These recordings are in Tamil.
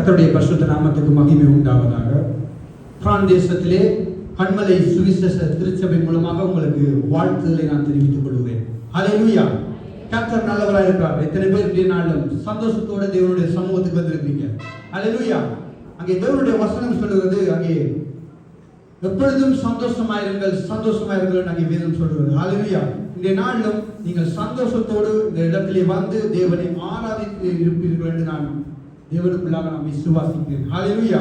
கர்த்தருடைய பரிசுத்த நாமத்துக்கு மகிமை உண்டாவதாக. பிரான் தேசத்திலே கண்மலை சுவிசேஷ திருச்சபை மூலமாக உங்களுக்கு வாழ்த்துதலை நான் தெரிவித்துக் கொள்கிறேன். ஹல்லேலூயா. கர்த்தர் நல்லவராக இருக்கிறார். எத்தனை பேர் இன்றைய நாளும் சந்தோஷத்தோட தேவனுடைய சமூகத்துக்கு வந்திருக்கீங்க? ஹல்லேலூயா. அங்கே தேவனுடைய வசனம் சொல்லுகிறது, அங்கே எப்பொழுதும் சந்தோஷமாயிருங்கள் சந்தோஷமாயிருங்கள் அங்கே வேதம் சொல்லுகிறது. ஹல்லேலூயா. இன்றைய நாளிலும் நீங்கள் சந்தோஷத்தோடு இந்த இடத்திலே வந்து தேவனை ஆராதித்து இருப்பீர்கள் என்று நான் தேவனுக்குள்ளாக நாம் விசுவாசிக்கிறேன். ஹல்லேலூயா.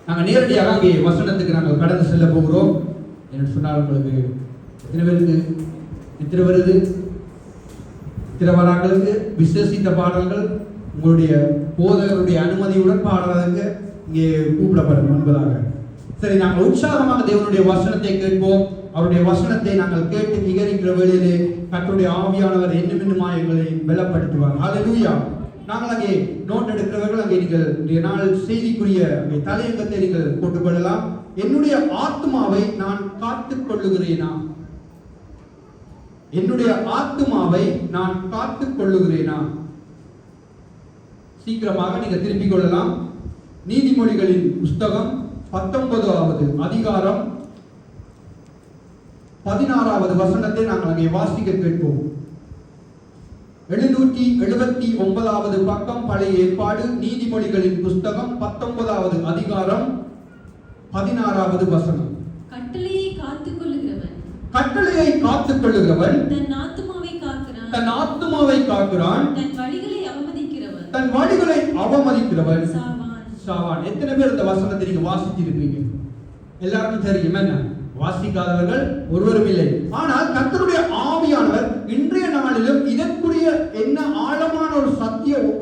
நாங்கள் நேரடியாக அங்கே வசனத்துக்கு நாங்கள் கடந்து செல்ல போகிறோம். என்று சொன்னால் உங்களுக்கு எத்தனை பேருக்கு நித்திரை வருது? நித்திரை வராங்களுக்கு விசேஷித்த பாடல்கள் உங்களுடைய போதகருடைய அனுமதியுடன் பாடுறதுக்கு இங்கே கூப்பிடப்படும் என்பதாக. சரி, நாங்கள் உற்சாகமாக தேவனுடைய வசனத்தை கேட்போம். அவருடைய வசனத்தை நாங்கள் கேட்டு நிகரிக்கிற வேளையிலே கர்த்தருடைய ஆவியானவர் இன்னும் இன்னுமாய் எங்களை பலப்படுத்துவார். ஹல்லேலூயா. நாங்கள் அங்கே நோட் எடுக்கிறவர்கள் அங்கே நீங்கள் இன்றைய நாள் செய்திக்குரிய அங்கே தலையங்கத்தை நீங்கள் போட்டுக்கொள்ளலாம். என்னுடைய ஆத்மாவை நான் காத்துக் கொள்ளுகிறேனா? என்னுடைய ஆத்மாவை நான் காத்துக் கொள்ளுகிறேனா? சீக்கிரமாக நீங்கள் திருப்பிக் கொள்ளலாம். நீதிமொழிகளின் புஸ்தகம் 19வது அதிகாரம் 16வது வசனத்தை நாங்கள் அங்கே வாசிக்க கேட்போம். 779வது பக்கம், பழைய ஏற்பாடு, நீதிமொழிகளின் புஸ்தகம் 19வது அதிகாரம் 16வது வசனம். கட்டளையை காத்துக் கொள்ளுகிறவன் தன் ஆத்துமாவை காக்கிறான். தன் வழிகளை அவமதிக்கிறவன் சாவான். எத்தனை பேர் இந்த வசனத்தை நீங்க வாசிச்சிருப்பீங்க? எல்லாருக்கும் தெரியும். என்ன வாசிக்காதவர்கள் ஒருவரும் இல்லை. ஆனால் கர்த்தருடைய ஆவியானவர் இன்றைய நாளிலும் இதற்குரிய என்ன ஆழமான ஒரு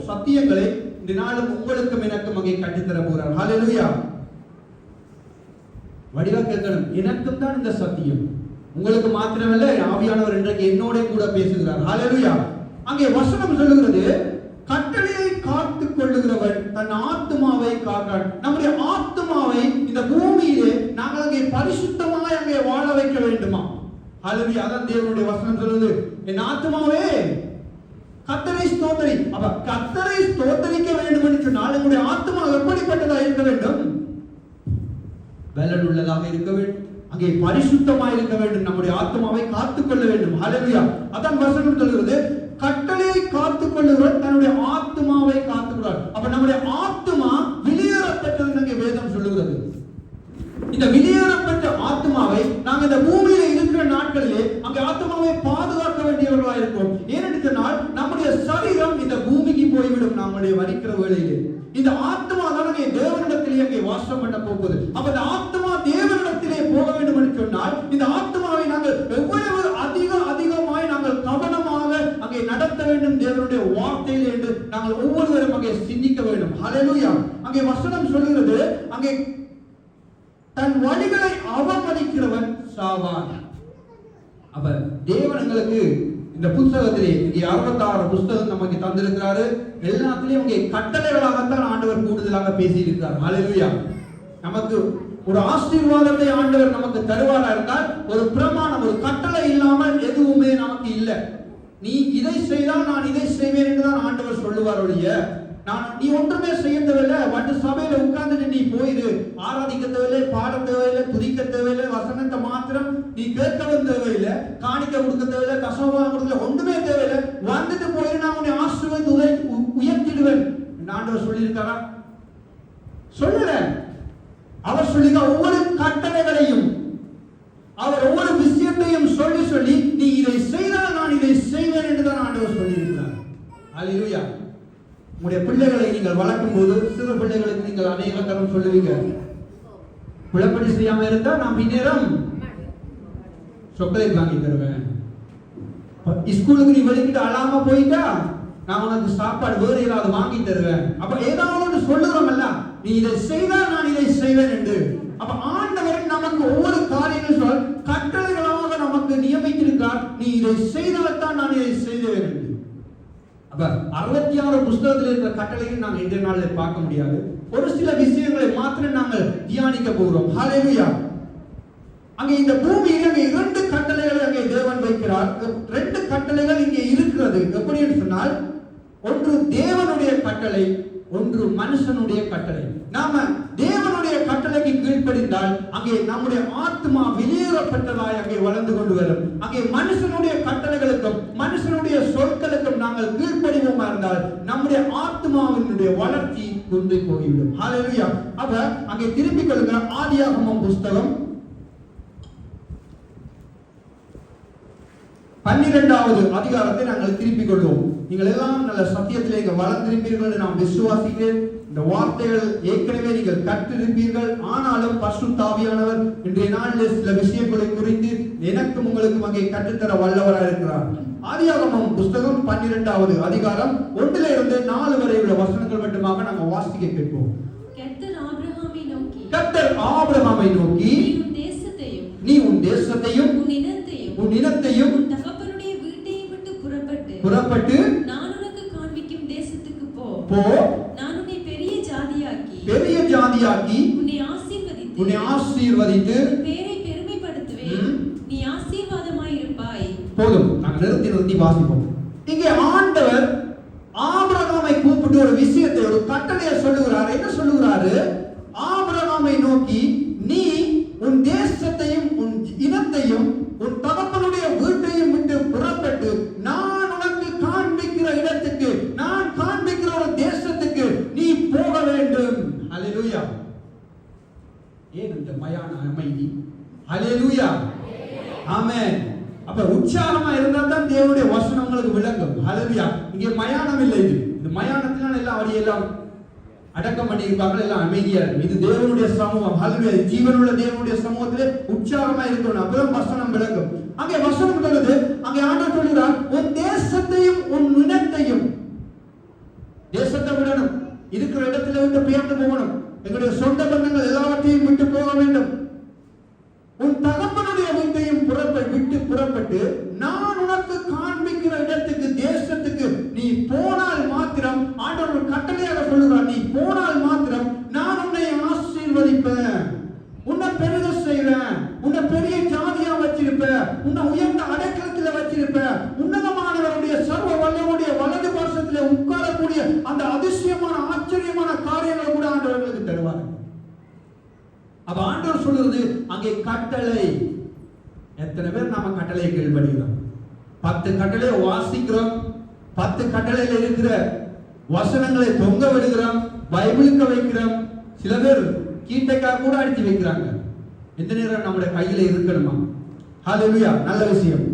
சத்தியங்களை இந்த நாளும் உங்களுக்கும் எனக்கும் அங்கே கட்டித்தர போகிறார். ஹல்லேலூயா. வடிவா கேட்கணும், எனக்கும் தான் இந்த சத்தியம், உங்களுக்கு மாத்திரமல்ல, ஆவியானவர் இன்றைக்கு என்னோட கூட பேசுகிறார். ஹல்லேலூயா. அங்கே வசனம் சொல்லுகிறது, கட்டளையை காத்துக் கொள்ளுகிறவன் தன் ஆத்மாவை காக்கிறான். நம்முடைய ஆத்மாவை இந்த பூமியிலே நாங்கள் அங்கே பரிசுத்தமாய் அங்கே வாழ வைக்க வேண்டுமா? ஹல்லேலூயா. அதான் தேவனுடைய வசனம் சொல்லுது, என் ஆத்மாவே கர்த்தரை ஸ்தோத்திரி. அப்ப கர்த்தரை ஸ்தோத்திரிக்க வேண்டும் என்று சொன்னால் நம்முடைய ஆத்மா எப்படிப்பட்டதா இருக்க வேண்டும்? பலன் உள்ளதாக இருக்க வேண்டும், அங்கே பரிசுத்தமாய் இருக்க வேண்டும், நம்முடைய ஆத்மாவை காத்துக்கொள்ள வேண்டும். ஹல்லேலூயா. அதான் வசனம் சொல்கிறது, கட்டளையை காத்துக் கொள்ளுகிறவன் தன்னுடைய ஆத்மாவை காத்துக்கிறார். அப்ப நம்முடைய ஆத்மா வெளியேறப்பட்டது அங்கே வேதம் சொல்லுகிறது. இந்த வெளியேறப்பட்ட ஆத்மாவை நாங்கள் இந்த பூமியில இருக்கிற நாட்களிலே அங்கே ஆத்மாவை பாதுகாக்க வேண்டியவர்களாக இருக்கும். ஏனென்று சொன்னால் நம்முடைய சரீரம் இந்த பூமிக்கு போய்விடும். நம்முடைய வரிக்கிற வேளையிலே இந்த ஆத்மா தான் அங்கே தேவனிடத்திலே அங்கே வாசம் பண்ண போகுது. அப்ப இந்த ஆத்மா தேவனிடத்திலே போக வேண்டும் என்று சொன்னால் இந்த ஆத்மாவை நாங்கள் எவ்வளவு அதிகமாய் நாங்கள் கவனமாக அங்கே நடத்த வேண்டும் தேவனுடைய வார்த்தையிலே என்று நாங்கள் ஒவ்வொருவரும் அங்கே சிந்திக்க வேண்டும். ஹல்லேலூயா. அங்கே வசனம் சொல்கிறது, அங்கே தன் வழிகளை அவமதிக்கிறவன் சாவான். அப்ப தேவன் எங்களுக்கு இந்த புத்தகத்திலே இங்கே 66 புத்தகம் நமக்கு தந்திருக்கிறாரு. எல்லாத்திலையும் இங்கே கட்டளைகளாகத்தான் ஆண்டவர் கூடுதலாக பேசியிருக்கிறார். ஹல்லேலூயா. நமக்கு ஒரு ஆசீர்வாதத்தை ஆண்டவர் நமக்கு தருவாரா இருந்தால் ஒரு பிரமாணம், ஒரு கட்டளை இல்லாமல் எதுவுமே நமக்கு இல்லை. நீ இதை செய்தால் நான் இதை செய்வேன் என்றுதான் ஆண்டவர் சொல்லுவார் ஒழிய, நீ ஒன்றுமே செய்ய தேவையில்லை, வந்து சபையில உட்கார்ந்துட்டு நீ போயிரு, ஆராதிக்க தேவையில்லை, பாட தேவையில்லை, துதிக்க தேவையில்லை, வசனத்தை மாத்திரம் நீ கேட்கவும் தேவையில்லை, காணிக்க கொடுக்க தேவையில்லை, தசமபாகம் கொடுக்க ஒன்றுமே தேவையில்லை, வந்துட்டு போயிரு, நான் உன்னை ஆசீர்வதித்து உயர்த்திடுவேன் ஆண்டவர் சொல்லியிருக்காரா? சொல்லல. அவர் சொல்லிங்க, ஒவ்வொரு கட்டளைகளையும் அவர் ஒவ்வொரு விஷயத்தையும் சொல்லி சொல்லி நீ இதை செய்தால் நான் இதை செய்வேன் என்றுதான் ஆண்டவர் சொல்லியிருக்கிறார். ஹல்லேலூயா. உங்களுடைய பிள்ளைகளை நீங்கள் வளர்க்கும் போது சிறு பிள்ளைகளுக்கு நீங்கள் அநேக தரம் சொல்லுவீங்க, குழப்படி செய்யாம இருந்தா நான் பின்னேரம் சாக்லேட் வாங்கி தருவேன், ஸ்கூலுக்கு நீ வெளிக்கிட்டு அழாம போயிட்டா நான் உனக்கு சாப்பாடு வேறு ஏதாவது வாங்கி தருவேன். அப்ப ஏதாவது சொல்லுறோம்ல, நீ இதை செய்தால் நான் இதை செய்வேன் என்று. அப்ப ஆண்டவர் நமக்கு ஒவ்வொரு காரியங்களும் சொல் கட்டளைகளாக நமக்கு நியமித்திருக்கார். நீ இதை செய்தால் தான் நான் இதை செய்வேன் என்று. அப்ப 66 புத்தகத்தில் இருக்கிற கட்டளையை நாங்கள் இன்றைய நாளில் பார்க்க முடியாது. ஒரு சில விஷயங்களை மாத்திரம் நாங்கள் தியானிக்க போகிறோம். ஹல்லேலூயா. அங்கே இந்த பூமியில் அங்கே 2 கட்டளைகளை அங்கே தேவன் வைக்கிறார். 2 கட்டளைகள் இங்கே இருக்கிறது. எப்படி என்று சொன்னால், ஒன்று தேவனுடைய கட்டளை, ஒன்று மனுஷனுடைய கட்டளை. நாம தேவனுடைய கட்டளைக்கு கீழ்ப்படிந்தால் அங்கே நம்முடைய ஆத்மா வெளியேறப்பட்டதாய் அங்கே வளர்ந்து கொண்டு வரும். அங்கே மனுஷனுடைய கட்டளைகளுக்கும் மனுஷனுடைய சொற்களுக்கும் நாங்கள் கீழ்ப்படிவோமா இருந்தால் நம்முடைய ஆத்மாவினுடைய வளர்ச்சி குன்றி போய்விடும். ஹல்லேலூயா. அப்ப அங்கே திரும்பிக் கொள்ளுங்க. ஆதியாகமம் புஸ்தகம் 12வது அதிகாரத்தை நாங்கள் திருப்பிக் கொள்வோம். நீங்கள் எல்லாம் நல்ல சத்தியத்திலே வளர்ந்திருப்பீர்கள் என்று நான் விசுவாசிக்கிறேன். இந்த வார்த்தைகள் ஏற்கனவே நீங்கள் கற்றிருப்பீர்கள். ஆனாலும் பரிசுத்த ஆவியானவர் இன்றைய நாளில் சில விஷயங்களை குறித்து எனக்கும் உங்களுக்கும் அங்கே கற்றுத்தர வல்லவராக இருக்கிறார். ஆதியாகமம் புஸ்தகம் 12வது அதிகாரம் 1லிருந்து 4 வரை உள்ள வசனங்கள் மட்டுமாக நாங்கள் வாசிக்க கேட்போம். கர்த்தர் ஆபிரகாமை நோக்கி நீ உன் தேசத்தையும் உன் இனத்தையும் புறப்பட்டு நான் உனக்கு காண்பிக்கும் தேசத்துக்கு போ. நான் உன்னை பெரிய ஜாதியாக்கி உன்னை ஆசீர்வதித்து பேரை பெருமைப்படுத்துவேன். நீ ஆசீர்வாதமாய் இருப்பாய். போதும், நாங்கள் நிறுத்தி வாசிப்போம். இங்கே ஆண்டவர் ஆபிரகாமை கூப்பிட்டு ஒரு விஷயத்தை, ஒரு கட்டளையை சொல்லுகிறார். என்ன சொல்லுகிறாரு? ஆபிரகாமை நோக்கி நீ உன் தேசத்தையும் உன் இனத்தையும் உன் தகப்பனுடைய வீட்டையும் விட்டு புறப்பட்டு நான் உனக்கு காண்பிக்கிற இடத்துக்கு, நான் காண்பிக்கிற ஒரு தேசத்துக்கு நீ போக வேண்டும். ஹல்லேலூயா. ஏன் இந்த மயான அமைதி? ஹல்லேலூயா. ஆமென். அப்ப உற்சாகமா இருந்தா தான் தேவனுடைய வசனம் உங்களுக்கு விளங்கும். ஹல்லேலூயா. இங்கே மயானம் இல்லை. இது மயானத்தினால எல்லாம் வழியெல்லாம் அடக்கம் பண்ணியிருப்பாங்க, எல்லாம் அமைதியா இருக்கும். இது தேவனுடைய சமூகம். ஹல்லேலூயா. ஜீவனுள்ள தேவனுடைய சமூகத்திலே உற்சாகமா இருக்கணும். அப்பதான் வசனம் விளங்கும். அங்கே வசனம் சொல்லுது, அங்கே ஆண்டவர் சொல்கிறார், உன் தேசத்தையும் உன் இனத்தையும். தேசத்தை விடணும், இருக்கிற இடத்துல விட்டு பெயர்ந்து போகணும், எங்களுடைய சொந்த பந்தங்கள் எல்லாவற்றையும் விட்டு போக வேண்டும். உன் தகப்பனுடைய வீட்டையும் விட்டு புறப்பட்டு நான் உனக்கு காண்பிக்கிற இடத்துக்கு, தேசத்துக்கு நீ போனால் மாத்திரம், ஆண்டவர் கட்டளையாக சொல்லுகிறார், நீ போனால் மாத்திரம் நான் உன்னை ஆசீர்வதிப்பேன், உன்னை பெருக செய்வேன், உன்னை பெரிய ஜாதியா வச்சிருப்பேன், உன்னை உயர்ந்த அடைக்கலத்துல வச்சிருப்பேன், உன்னதமானவருடைய சர்வ வல்லவருடைய வலது பாசத்துல உட்காரக்கூடிய அந்த அதிசயமான ஆச்சரியமான காரியங்களை கூட ஆண்டவர்களுக்கு தருவார். அப்ப ஆண்டவர் சொல்றது அங்கே கட்டளை. எத்தனை பேர் நாம கட்டளையை கீழ்படுகிறோம்? 10 கட்டளையை வாசிக்கிறோம், 10 கட்டளையில இருக்கிற வசனங்களை தொங்க விடுகிறோம், பைபிளுக்கு வைக்கிறோம். சில பேர் கீட்டைக்காக கூட அடிச்சு வைக்கிறாங்க. எந்த நேரம் நம்முடைய கையில இருக்கணுமா? ஹல்லேலூயா. நல்ல விஷயம்.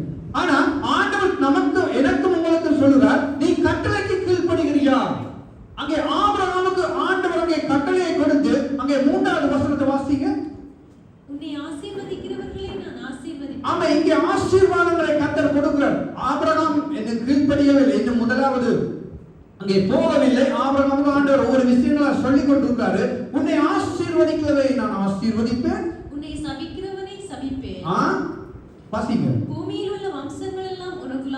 ஆனா ஆண்டவர் நமக்கு, எனக்கும் உங்களுக்கு சொல்லுறார், நீ கட்டளைக்கு கீழ்படுகிறியா? அங்கே ஆபிரகாமுக்கு ஆண்டவர் அங்கே கட்டளையை கொடுத்து, அங்கே 3வது வசனத்தை வாசிங்க. உன்னை ஆசீர்வதிக்கிறவர்களை நான் ஆசீர்வதிப்பேன். ஆமா, இங்கே ஆசீர்வாதங்களை கர்த்தர் கொடுக்கிறார். ஆபிரகாம் என்ன கீழ்படியவில்லை, இன்னும் முதலாவது அங்கே போகவில்லை. ஆபிரகாமுக்கு ஆண்டவர் ஒவ்வொரு விஷயங்களை சொல்லிக் கொண்டிருக்காரு. உன்னை ஆசீர்வதிக்கிறதை நான் ஆசீர்வதிப்பேன், உன்னை சபிக்கிறவனை சபிப்பேன். வாசிங்க. பூமியில் உள்ள வம்சங்கள் எல்லாம் உனக்கு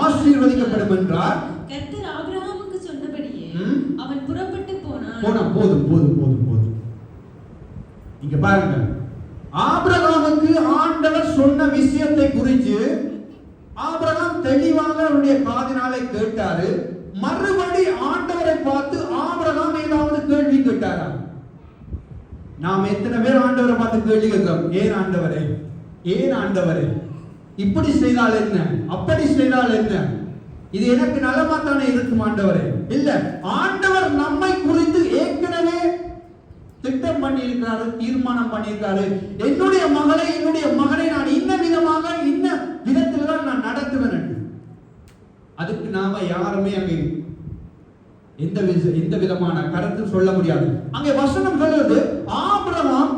ஆசீர்வதிக்கப்படும் என்றார். கர்த்தர் ஆபிரகாமுக்கு சொன்னபடியே அவன் புறப்பட்டு போனான். போதும். இங்க பாருங்க, ஆபிரகாமுக்கு ஆண்டவர் சொன்ன விஷயத்தை குறித்து ஆபிரகாம் தெளிவாக அவருடைய காதினாலே கேட்டாரு. மறுபடி ஆண்டவரை பார்த்து ஆபிரகாம் ஏதாவது கேள்வி கேட்டாரா? நாம் எத்தனை பேர் ஆண்டவரை பார்த்து கேள்வி கேட்கிறோம்? ஏன் ஆண்டவரே இப்படி செய்தால் என்ன, அப்படி செய்தால் என்ன, இது எனக்கு நலமா தானே இருக்கும் ஆண்டவரே? இல்ல, ஆண்டவர் நம்மை குறித்து ஏற்கனவே திட்டம் பண்ணியிருக்காரு, தீர்மானம் பண்ணியிருக்காரு. என்னுடைய மகனை நான் இன்ன விதத்தில் தான் நான் நடத்துவேன். அதுக்கு நாம யாருமே அங்கே எந்த விதமான கருத்து சொல்ல முடியாது. அங்கே வசனம் சொல்றது, ஆபிரகாம்,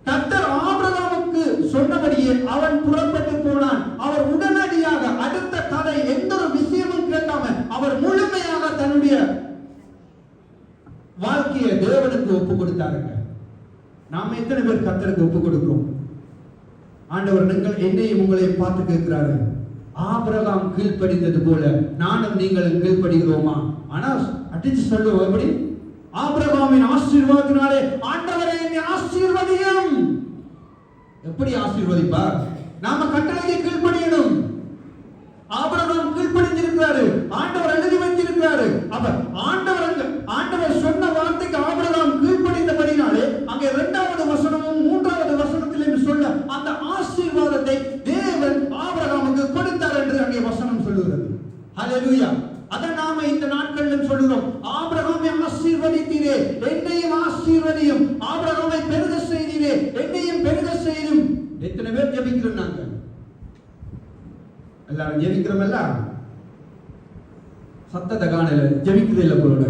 கர்த்தர் ஆபிரகாமுக்கு சொன்னபடியே அவன் புறப்பட்டு போனான். அவர் உடனடியாக அடுத்த கதை எந்த ஒரு விஷயமும் கேட்காம அவர் முழுமையாக தன்னுடைய வாழ்க்கையை தேவனுக்கு ஒப்பு கொடுத்தாருங்க. நாம எத்தனை பேர் கர்த்தருக்கு ஒப்பு கொடுக்கிறோம்? ஆண்டவர் நீங்கள் என்னையும் உங்களையும் பார்த்து கேட்கிறாரு. ஆபிரகாம் கீழ்ப்படிந்தது போல நானும் நீங்களும் கீழ்ப்படுகிறோமா? ஆனா அடிச்சு சொல்லுவோம், எப்படி? ஆபிரகாமின் ஆசீர்வாதத்தினாலே ஆண்டவரே என்னை ஆசீர்வதியும். எப்படி ஆசீர்வதிப்பார்? நாம கட்டளைக்கு கீழ்ப்படியணும். ஆபிரகாம் கீழ்ப்படிந்திருக்கிறாரு, ஆண்டவர் எழுதி வைத்திருக்கிறார். வேண்டும் சொல்லுகிறோம். ஆபிரகாமை ஆசீர்வதித்தீரே, என்னையும் ஆசீர்வதியும். ஆபிரகாமை பெருக செய்தீரே, என்னையும் பெருக செய்யும். எத்தனை பேர் ஜெபிக்கிறோம்? நாங்க எல்லாரும் ஜெபிக்கிறோம். சத்தத்தை காணல, ஜெபிக்கிறது இல்லை போல.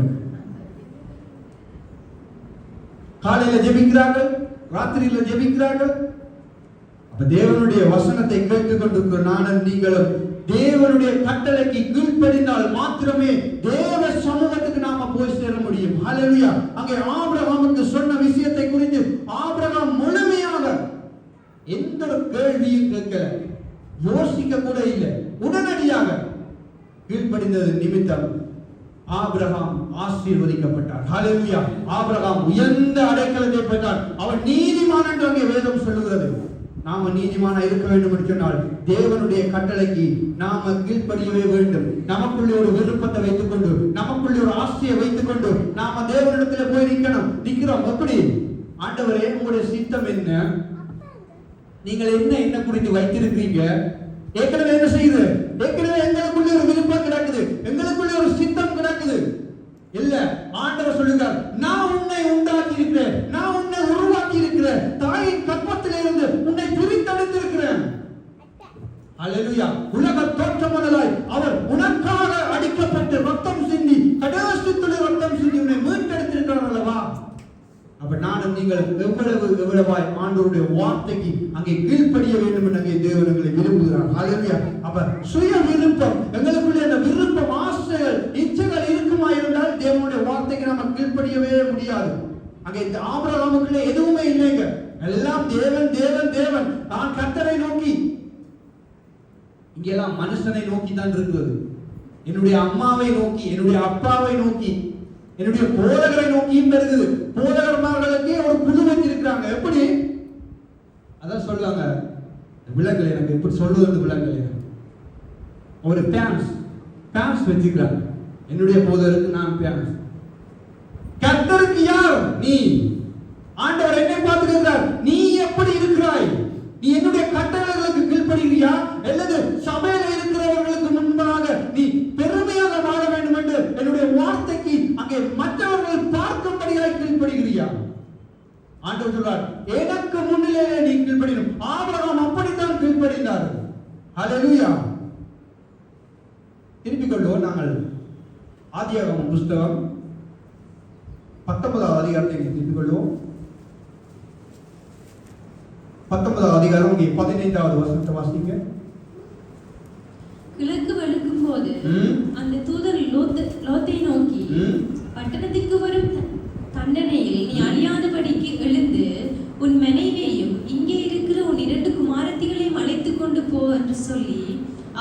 காலையில ஜெபிக்கிறார்கள், ராத்திரியில ஜெபிக்கிறார்கள். அப்ப தேவனுடைய வசனத்தை கேட்டுக் கொண்டிருக்கிற நானும் நீங்களும் தேவனுடைய கட்டளைக்கு கீழ்ப்படிந்தால் மாத்திரமே தேவ சமூகத்துக்கு நாம போய் சேர முடியும். ஹல்லேலூயா. அங்கே ஆபிரகாமுக்கு சொன்ன விஷயத்தை குறித்து ஆபிரகாம் முழுமையாக எந்த ஒரு கேள்வியும் கேட்கல, யோசிக்க கூட இல்லை. உடனடியாக கீழ்ப்படிந்தது நிமித்தம் ஆபிரகாம் ஆசீர்வதிக்கப்பட்டார். ஹல்லேலூயா. ஆபிரகாம் உயர்ந்த அடைக்கலத்தை பெற்றார். அவன் நீதிமான் என்று அங்கே வேதம் சொல்லுகிறது. நாம நீதிமானா இருக்க வேண்டும் என்று சொன்னால் தேவனுடைய கட்டளைக்கு நாம கீழ்ப்படியவே வேண்டும். நமக்குள்ளே ஒரு விருப்பத்தை வைத்துக் கொண்டு, நமக்குள்ளே ஒரு ஆசையை வைத்துக் கொண்டு நாம தேவனிடத்துல போய் நிற்கிறோம். எப்படி? ஆண்டவரே, உங்களுடைய சித்தம் என்ன? நீங்கள் என்ன குறித்து வைத்திருக்கிறீங்க? ஏற்கனவே என்ன செய்யுது? ஏற்கனவே எங்களுக்குள்ளே ஒரு விருப்பம் கிடக்குது, எங்களுக்குள்ளே ஒரு சித்தம் கிடக்குது. இல்ல, ஆண்டவர் சொல்லுகிறார், நான் உன்னை உண்டாக்கி இருக்கிறேன், நான் உன்னை உருவாக்கி இருக்கிறேன், தாயின் கற்பத்திலே இருந்து உன்னை பிரித்தெடுத்திருக்கிறேன். ஹல்லேலூயா. உலக தோற்றம் முதலாய் அவர் உனக்காக அடிக்கப்பட்டு ரத்தம் சிந்தி, கடைசி துளி ரத்தம் சிந்தி உன்னை மீட்டெடுத்திருக்கிறார் அல்லவா? அப்ப நானும் நீங்கள் எவ்வளவாய் ஆண்டவருடைய வார்த்தைக்கு அங்கே கீழ்ப்படிய வேண்டும் என்று அங்கே தேவன் எங்களை விரும்புகிறார். ஹல்லேலூயா. அப்ப சுய விருப்பம், எங்களுக்குள்ளே அந்த விருப்பம், ஆசைகள், இச்சைகள் இருக்குமா இருந்தால் தேவனுடைய வார்த்தைக்கு நாம கீழ்ப்படியவே முடியாது. அங்கே இந்த ஆபிரகாமுக்குள்ளே எதுவுமே இல்லைங்க. எல்லாம் தேவன் தேவன் தேவன். நான் கர்த்தரை நோக்கி, இங்கெல்லாம் மனுஷனை நோக்கி தான் இருக்கிறது. என்னுடைய அம்மாவை நோக்கி, என்னுடைய அப்பாவை நோக்கி, என்னுடைய போதகரை நோக்கியும் பெருகுது. போதகர்மார்களுக்கே ஒரு குழு வச்சிருக்கிறாங்க. எப்படி? அதான் சொல்லுவாங்க, விலங்கல் எனக்கு எப்படி சொல்லுவது, விலங்கல் ஒரு பேன்ஸ் வச்சுக்கிறாங்க. என்னுடைய போதகருக்கு நான் பேன்ஸ். கர்த்தருக்கு யார்? நீ. ஆண்டவர் என்னை பார்த்து கேட்கிறார், நீ எப்படி இருக்கிறாய்? நீ என்னுடைய கட்டளைகளுக்கு கீழ்ப்படுகிறியா அல்லது சபையில இருக்கிறவர்களுக்கு முன்பாக நீ பெருமையாக வாழ வேண்டும் என்று என்னுடைய வார்த்தைக்கு அங்கே மற்றவர்கள் பார்க்கும்படியாய் கீழ்ப்படுகிறியா? ஆண்டவர் சொல்றார், எனக்கு முன்னிலே நீ கீழ்ப்படினும். ஆபிரகாம் அப்படித்தான் கீழ்ப்படிந்தார். ஹல்லேலூயா. திருப்பிக் கொள்வோம். நாங்கள் ஆதியாகமம் புஸ்தகம் 19வது அதிகாரத்தை திருப்பிக் கொள்வோம். 19வது அதிகாரம் 15வது வசனத்தை வாசிங்க. கிழக்கு வெளுக்கும் போது அந்த தூதர் லோத்தை நோக்கி, பட்டணத்திற்கு வரும் தண்டனையில் நீ அழியாதபடிக்கு எழுந்து உன் மனைவியையும் இங்கே இருக்கிற உன் 2 குமாரத்திகளையும் அழைத்துக் கொண்டு போ என்று சொல்லி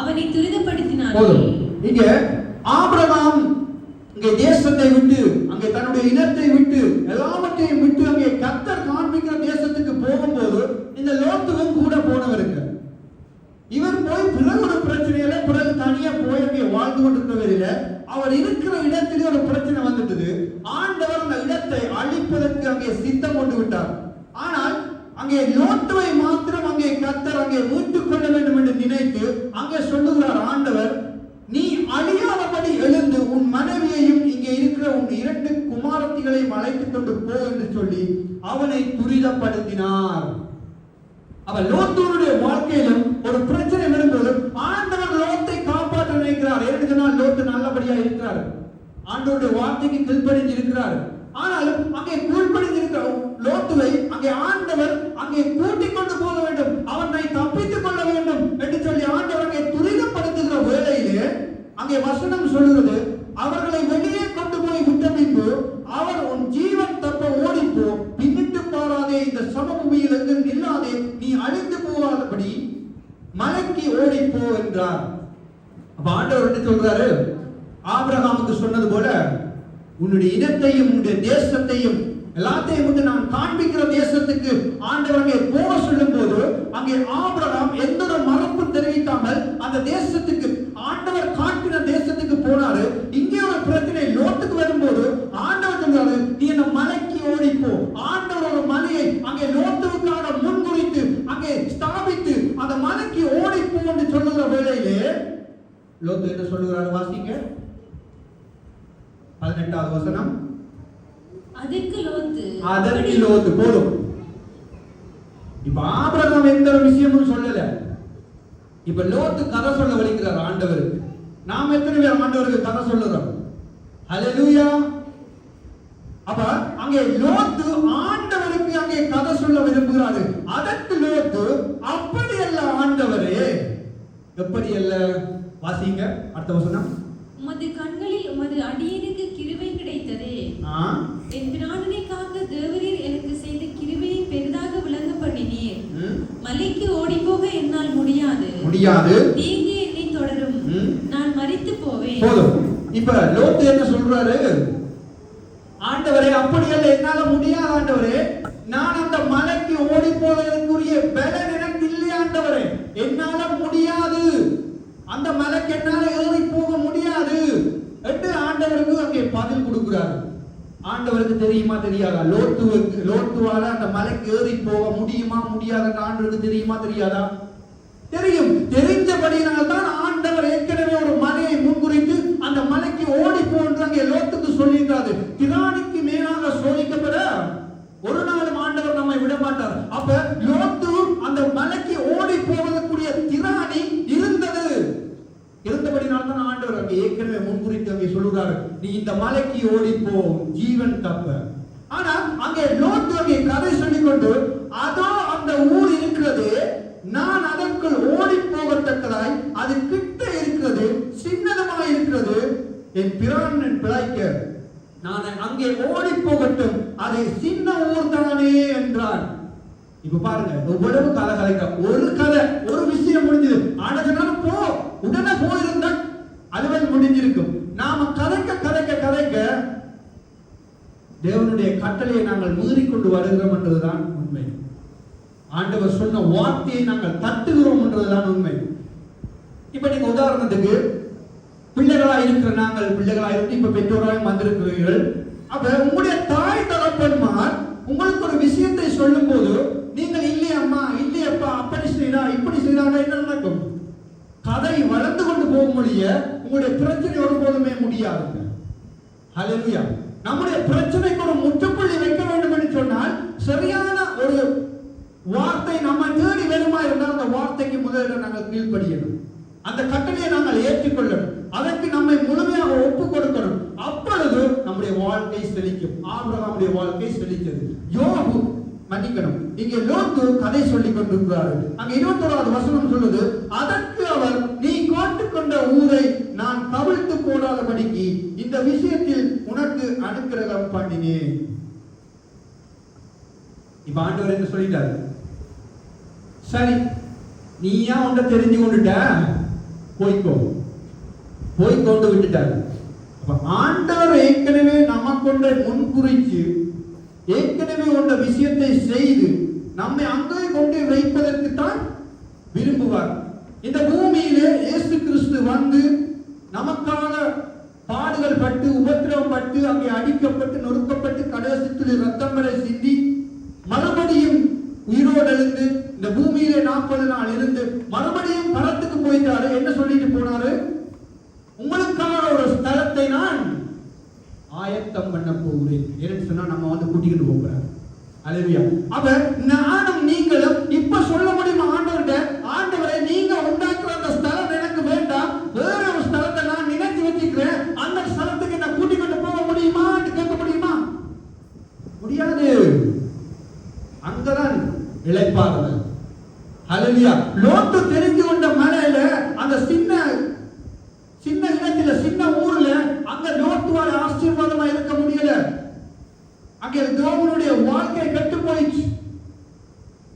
அவனை துரிதப்படுத்தினார்கள். இங்க ஆபிரகாம் இங்கே தேசத்தை விட்டு, அங்கே தன்னுடைய இனத்தை விட்டு, எல்லாவற்றையும் விட்டு அங்கே கர்த்தர் காண்பிக்கிற தேசத்துக்கு போகும்போது இந்த லோத்துவும் கூட போனவருக்கு. இவர் போய் பிறகு ஒரு பிரச்சனையில, பிறகு தனியா போய் அங்கே வாழ்ந்து கொண்டிருக்கவில்லை. அவர் இருக்கிற இடத்திலே ஒரு பிரச்சனை வந்துட்டது. ஆண்டவர் அந்த இடத்தை அழிப்பதற்கு அங்கே சித்தம் கொண்டு விட்டார். ஆனால் அங்கே லோத்துவை மாத்திரம் அங்கே கர்த்தர் அங்கே மீட்டுக் கொள்ள வேண்டும் என்று நினைத்து அங்கே சொல்லுகிறார் ஆண்டவர், நீ அழியாதபடி எழுந்து உன் மனைவியையும் இங்கே இருக்கிற உன் 2 குமாரத்திகளையும் அழைத்துக் கொண்டு போ என்று சொல்லி அவனை துரிதப்படுத்தினார். அவன் லோத்துடைய வாழ்க்கையிலும் ஒரு பிரச்சனை வரும்போது ஆண்டவர் லோத்தை காப்பாற்ற நினைக்கிறார். ஏன்னு சொன்னால் லோத்து நல்லபடியா இருக்கிறார், ஆண்டவருடைய வார்த்தைக்கு கீழ்ப்படிந்து இருக்கிறார். ஆனாலும் அங்கே கீழ்ப்படிந்து இருக்கிற லோத்துவை அங்கே ஆண்டவர் அங்கே கூட்டிக் கொண்டு போக வேண்டும், அவனை தப்பித்துக் கொள்ள வேண்டும் என்று சொல்லி ஆண்டவர் அங்கே துரிதப்படுத்துகிற வேளையிலே அங்கே வசனம் சொல்லுகிறது, அவர்களை வெளியே கொண்டு போய் விட்ட பின்பு அவர் உன் ஜீவன் தப்ப ஓடிப்போ, பின்னிட்டு பாராதே, இந்த சமபூமியில் எங்கும் நில்லாதே, நீ அழிந்து போகாதபடி மலைக்கு ஓடிப்போ என்றார். அப்ப ஆண்டவர் என்ன சொல்றாரு? ஆபிரகாமுக்கு சொன்னது போல உன்னுடைய இனத்தையும் உன்னுடைய தேசத்தையும் எல்லாத்தையும் வந்து நான் காண்பிக்கிற தேசத்துக்கு ஆண்டவர் அங்கே போக சொல்லும் போது அங்கே ஆபிரகாம் எந்த ஒரு மறுப்பும் தெரிவிக்காமல் அந்த தேசத்துக்கு, ஆண்டவர் காட்டின தேசத்துக்கு போனாரு. இங்கே ஒரு பிரச்சனை லோத்துக்கு வரும்போது ஆண்டவர் சொல்றாரு, நீ என்ன மலைக்கு ஓடிப்போ. ஆண்டவர் ஒரு மலையை அங்கே லோத்துவுக்காக முன்குறித்து அங்கே ஸ்தாபித்து அந்த மலைக்கு ஓடிப்போ என்று சொல்லுகிற வேளையிலே லோத்து என்ன சொல்லுகிறாரு? வாசிங்க. 18வது வசனம். அதற்கு லோத்து போதும். இப்ப ஆபிரகாம் எந்த ஒரு விஷயமும் சொல்லல. இப்ப லோத்து கதை சொல்ல வலிக்கிறார் ஆண்டவருக்கு. நாம் எத்தனை பேர் ஆண்டவருக்கு கதை சொல்லுறோம்? ஹல்லேலூயா. அப்ப அங்கே லோத்து ஆண்டவருக்கு அங்கே கதை சொல்ல விரும்புகிறாரு. அதற்கு லோத்து அப்படி அல்ல ஆண்டவரே. எப்படி அல்ல? வாசிங்க அடுத்த வசனம். உமது கண்களில் உமது அடியேனுக்கு கிருபை கிடைத்ததே. என் பிராணனை காக்க தேவரீர் எனக்கு செய்த கிருபையை பெரிதாக விளங்க பண்ணினீர். மலைக்கு ஓடிப்போக என்னால் முடியாது. தீங்கு என்னை தொடரும். நான் மரித்து போவேன். போதும். இப்ப லோத்து என்ன சொல்றாரு? ஆண்டவரே அப்படி அல்ல, என்னால முடியாது ஆண்டவரே. நான் அந்த மலைக்கு ஓடி போவதற்குரிய பலன் எனக்கு இல்லை ஆண்டவரே. என்னால முடியாது. அந்த மலைக்கு என்னால ஏறி போக முடியாது என்று ஆண்டவருக்கு அங்கே பதில் கொடுக்கிறார். ஆண்டவருக்கு தெரியுமா தெரியாதா? லோத்துவால அந்த மலைக்கு ஏறி போக முடியுமா முடியாத ஆண்டவருக்கு தெரியுமா தெரியாதா? தெரியும். தெரிஞ்சபடியினால் தான் ஆண்டவர் ஏற்கனவே ஒரு மலையை முன்குறித்து அந்த மலைக்கு ஓடி போன்று அங்கே லோத்துக்கு சொல்லியிருக்காரு. திராணிக்கு மேலாக சோதிக்கப்பட ஒரு நாளும் ஆண்டவர் நம்மை விட மாட்டார். அப்ப லோத்து அந்த மலைக்கு ஓடி போவதற்குரிய திராணி இருந்தபடினால் தான் ஆண்டவர் அங்கே ஏற்கனவே முன்குறித்து அங்கே சொல்லுகிறார், நீ இந்த மலைக்கு ஓடி போ, ஜீவன் தப்ப. ஆனா அங்கே லோத்து அங்கே கதை சொல்லிக்கொண்டு அதோ அந்த ஊர் இருக்கிறது, நான் அதற்குள் ஓடி போகத்தக்கதாய் அது கிட்ட இருக்கிறது, சின்னதமாய் இருக்கிறது, என் பிராணன் பிழைக்க நான் அங்கே ஓடி போகட்டும், அது சின்ன ஊர் தானே என்றான். இப்ப பாருங்க, எவ்வளவு கலகலைக்க ஒரு கதை, ஒரு விஷயம் முடிஞ்சது. ஆனதுனால போ, உடனே போயிருந்தா அதுவே முடிஞ்சிருக்கும். நாம கதைக்க தேவனுடைய கட்டளையை நாங்கள் மீறிக்கொண்டு வருகிறோம் என்றதுதான் உண்மை. ஆண்டவர் சொன்ன வார்த்தையை நாங்கள் தட்டுகிறோம் என்றதுதான் உண்மை. இப்ப நீங்க உதாரணத்துக்கு பிள்ளைகளா இருக்கிற நாங்கள் பிள்ளைகளா இருந்து இப்ப பெற்றோராக வந்திருக்கிறீர்கள். அப்ப உங்களுடைய தாய் தகப்பன்மார் உங்களுக்கு ஒரு விஷயத்தை சொல்லும் போது நீங்கள் இல்லையம்மா இல்லையப்பா அப்படி செய்யறா இப்படி செய்யறா என்ன நடக்கும்? கதை வளர்ந்து கொண்டு போக முடிய உங்களுடைய பிரச்சனை ஒருபோதுமே முடியாது. ஹல்லேலூயா. நம்முடைய பிரச்சனைக்கு ஒரு முற்றுப்புள்ளி வைக்க வேண்டும் என்று சொன்னால் சரியான ஒரு வார்த்தை நம்ம தேடி வருமா இருந்தால் அந்த வார்த்தைக்கு முதலில் நாங்கள் கீழ்ப்படியணும். அந்த கட்டளையை நாங்கள் ஏற்றுக்கொள்ளணும். அதற்கு நம்மை முழுமையாக ஒப்பு கொடுக்கணும். அப்பொழுது நம்முடைய வாழ்க்கை செழிக்கும். ஆபிரகாமுடைய வாழ்க்கை செழித்தது. யோபு மன்னிக்கணும், இங்கே லோத்து கதை சொல்லிக் கொண்டிருக்கிறார்கள். அங்க 21வது வசனம் சொல்லுது, அதற்கு அவர், நீ காட்டுக்கொண்ட ஊரை நான் கவிழ்த்து போடாதபடிக்கு இந்த விஷயத்தில் உனக்கு அனுக்கிரகம் பண்ணினேன். இப்ப ஆண்டவர் என்ன சொல்லிட்டாரு? சரி, நீயா ஒன்றை தெரிஞ்சு கொண்டுட்ட, போய்கொண்டு விட்டுட்டாரு. ஆண்டவர் ஏற்கனவே நமக்கொன்றை முன்குறிச்சு ஏற்கனவே உள்ள விஷயத்தை செய்து நம்மை அங்கே கொண்டு வைப்பதற்கு தான் விரும்புவார். இந்த பூமியிலே இயேசு கிறிஸ்து வந்து நமக்காக பாடுகள் பட்டு உபத்திரவம் பட்டு அங்கே அடிக்கப்பட்டு நொறுக்கப்பட்டு கடைசியில் ரத்தம் வரை சிந்தி மறுபடியும் உயிரோடு எழுந்து இந்த பூமியிலே 40 நாள் இருந்து மறுபடியும் பரத்துக்கு போயிட்டாரு. என்ன சொல்லிட்டு போனாரு? உங்களுக்கான ஒரு ஸ்தலத்தை நான் ஆயத்தம் பண்ண போகிறேன். ஏன்னு சொன்னா நம்ம வந்து கூட்டிக்கிட்டு போகிறோம். அல்லேலூயா. அப்ப நானும் நீங்களும் இப்ப சொல்ல முடியுமா ஆண்டவர்கிட்ட, ஆண்டவரே நீங்க உண்டாக்குற அந்த ஸ்தலம் எனக்கு வேண்டாம், வேற ஒரு ஸ்தலத்தை நான் நினைச்சு வச்சுக்கிறேன், அந்த ஸ்தலத்துக்கு என்ன கூட்டிக்கிட்டு போக முடியுமா கேட்க முடியுமா? முடியாது. அங்கதான் இளைப்பாறுதல். அல்லேலூயா. லோத்து தெரிஞ்சு கொண்ட மலையில அந்த சின்ன இடத்துல சின்ன ஊர்ல அங்க லோத்துவால ஆசீர்வாதமா இருக்க முடியல. அங்கே யோபுடைய வாழ்க்கை கெட்டு போயிடுச்சு.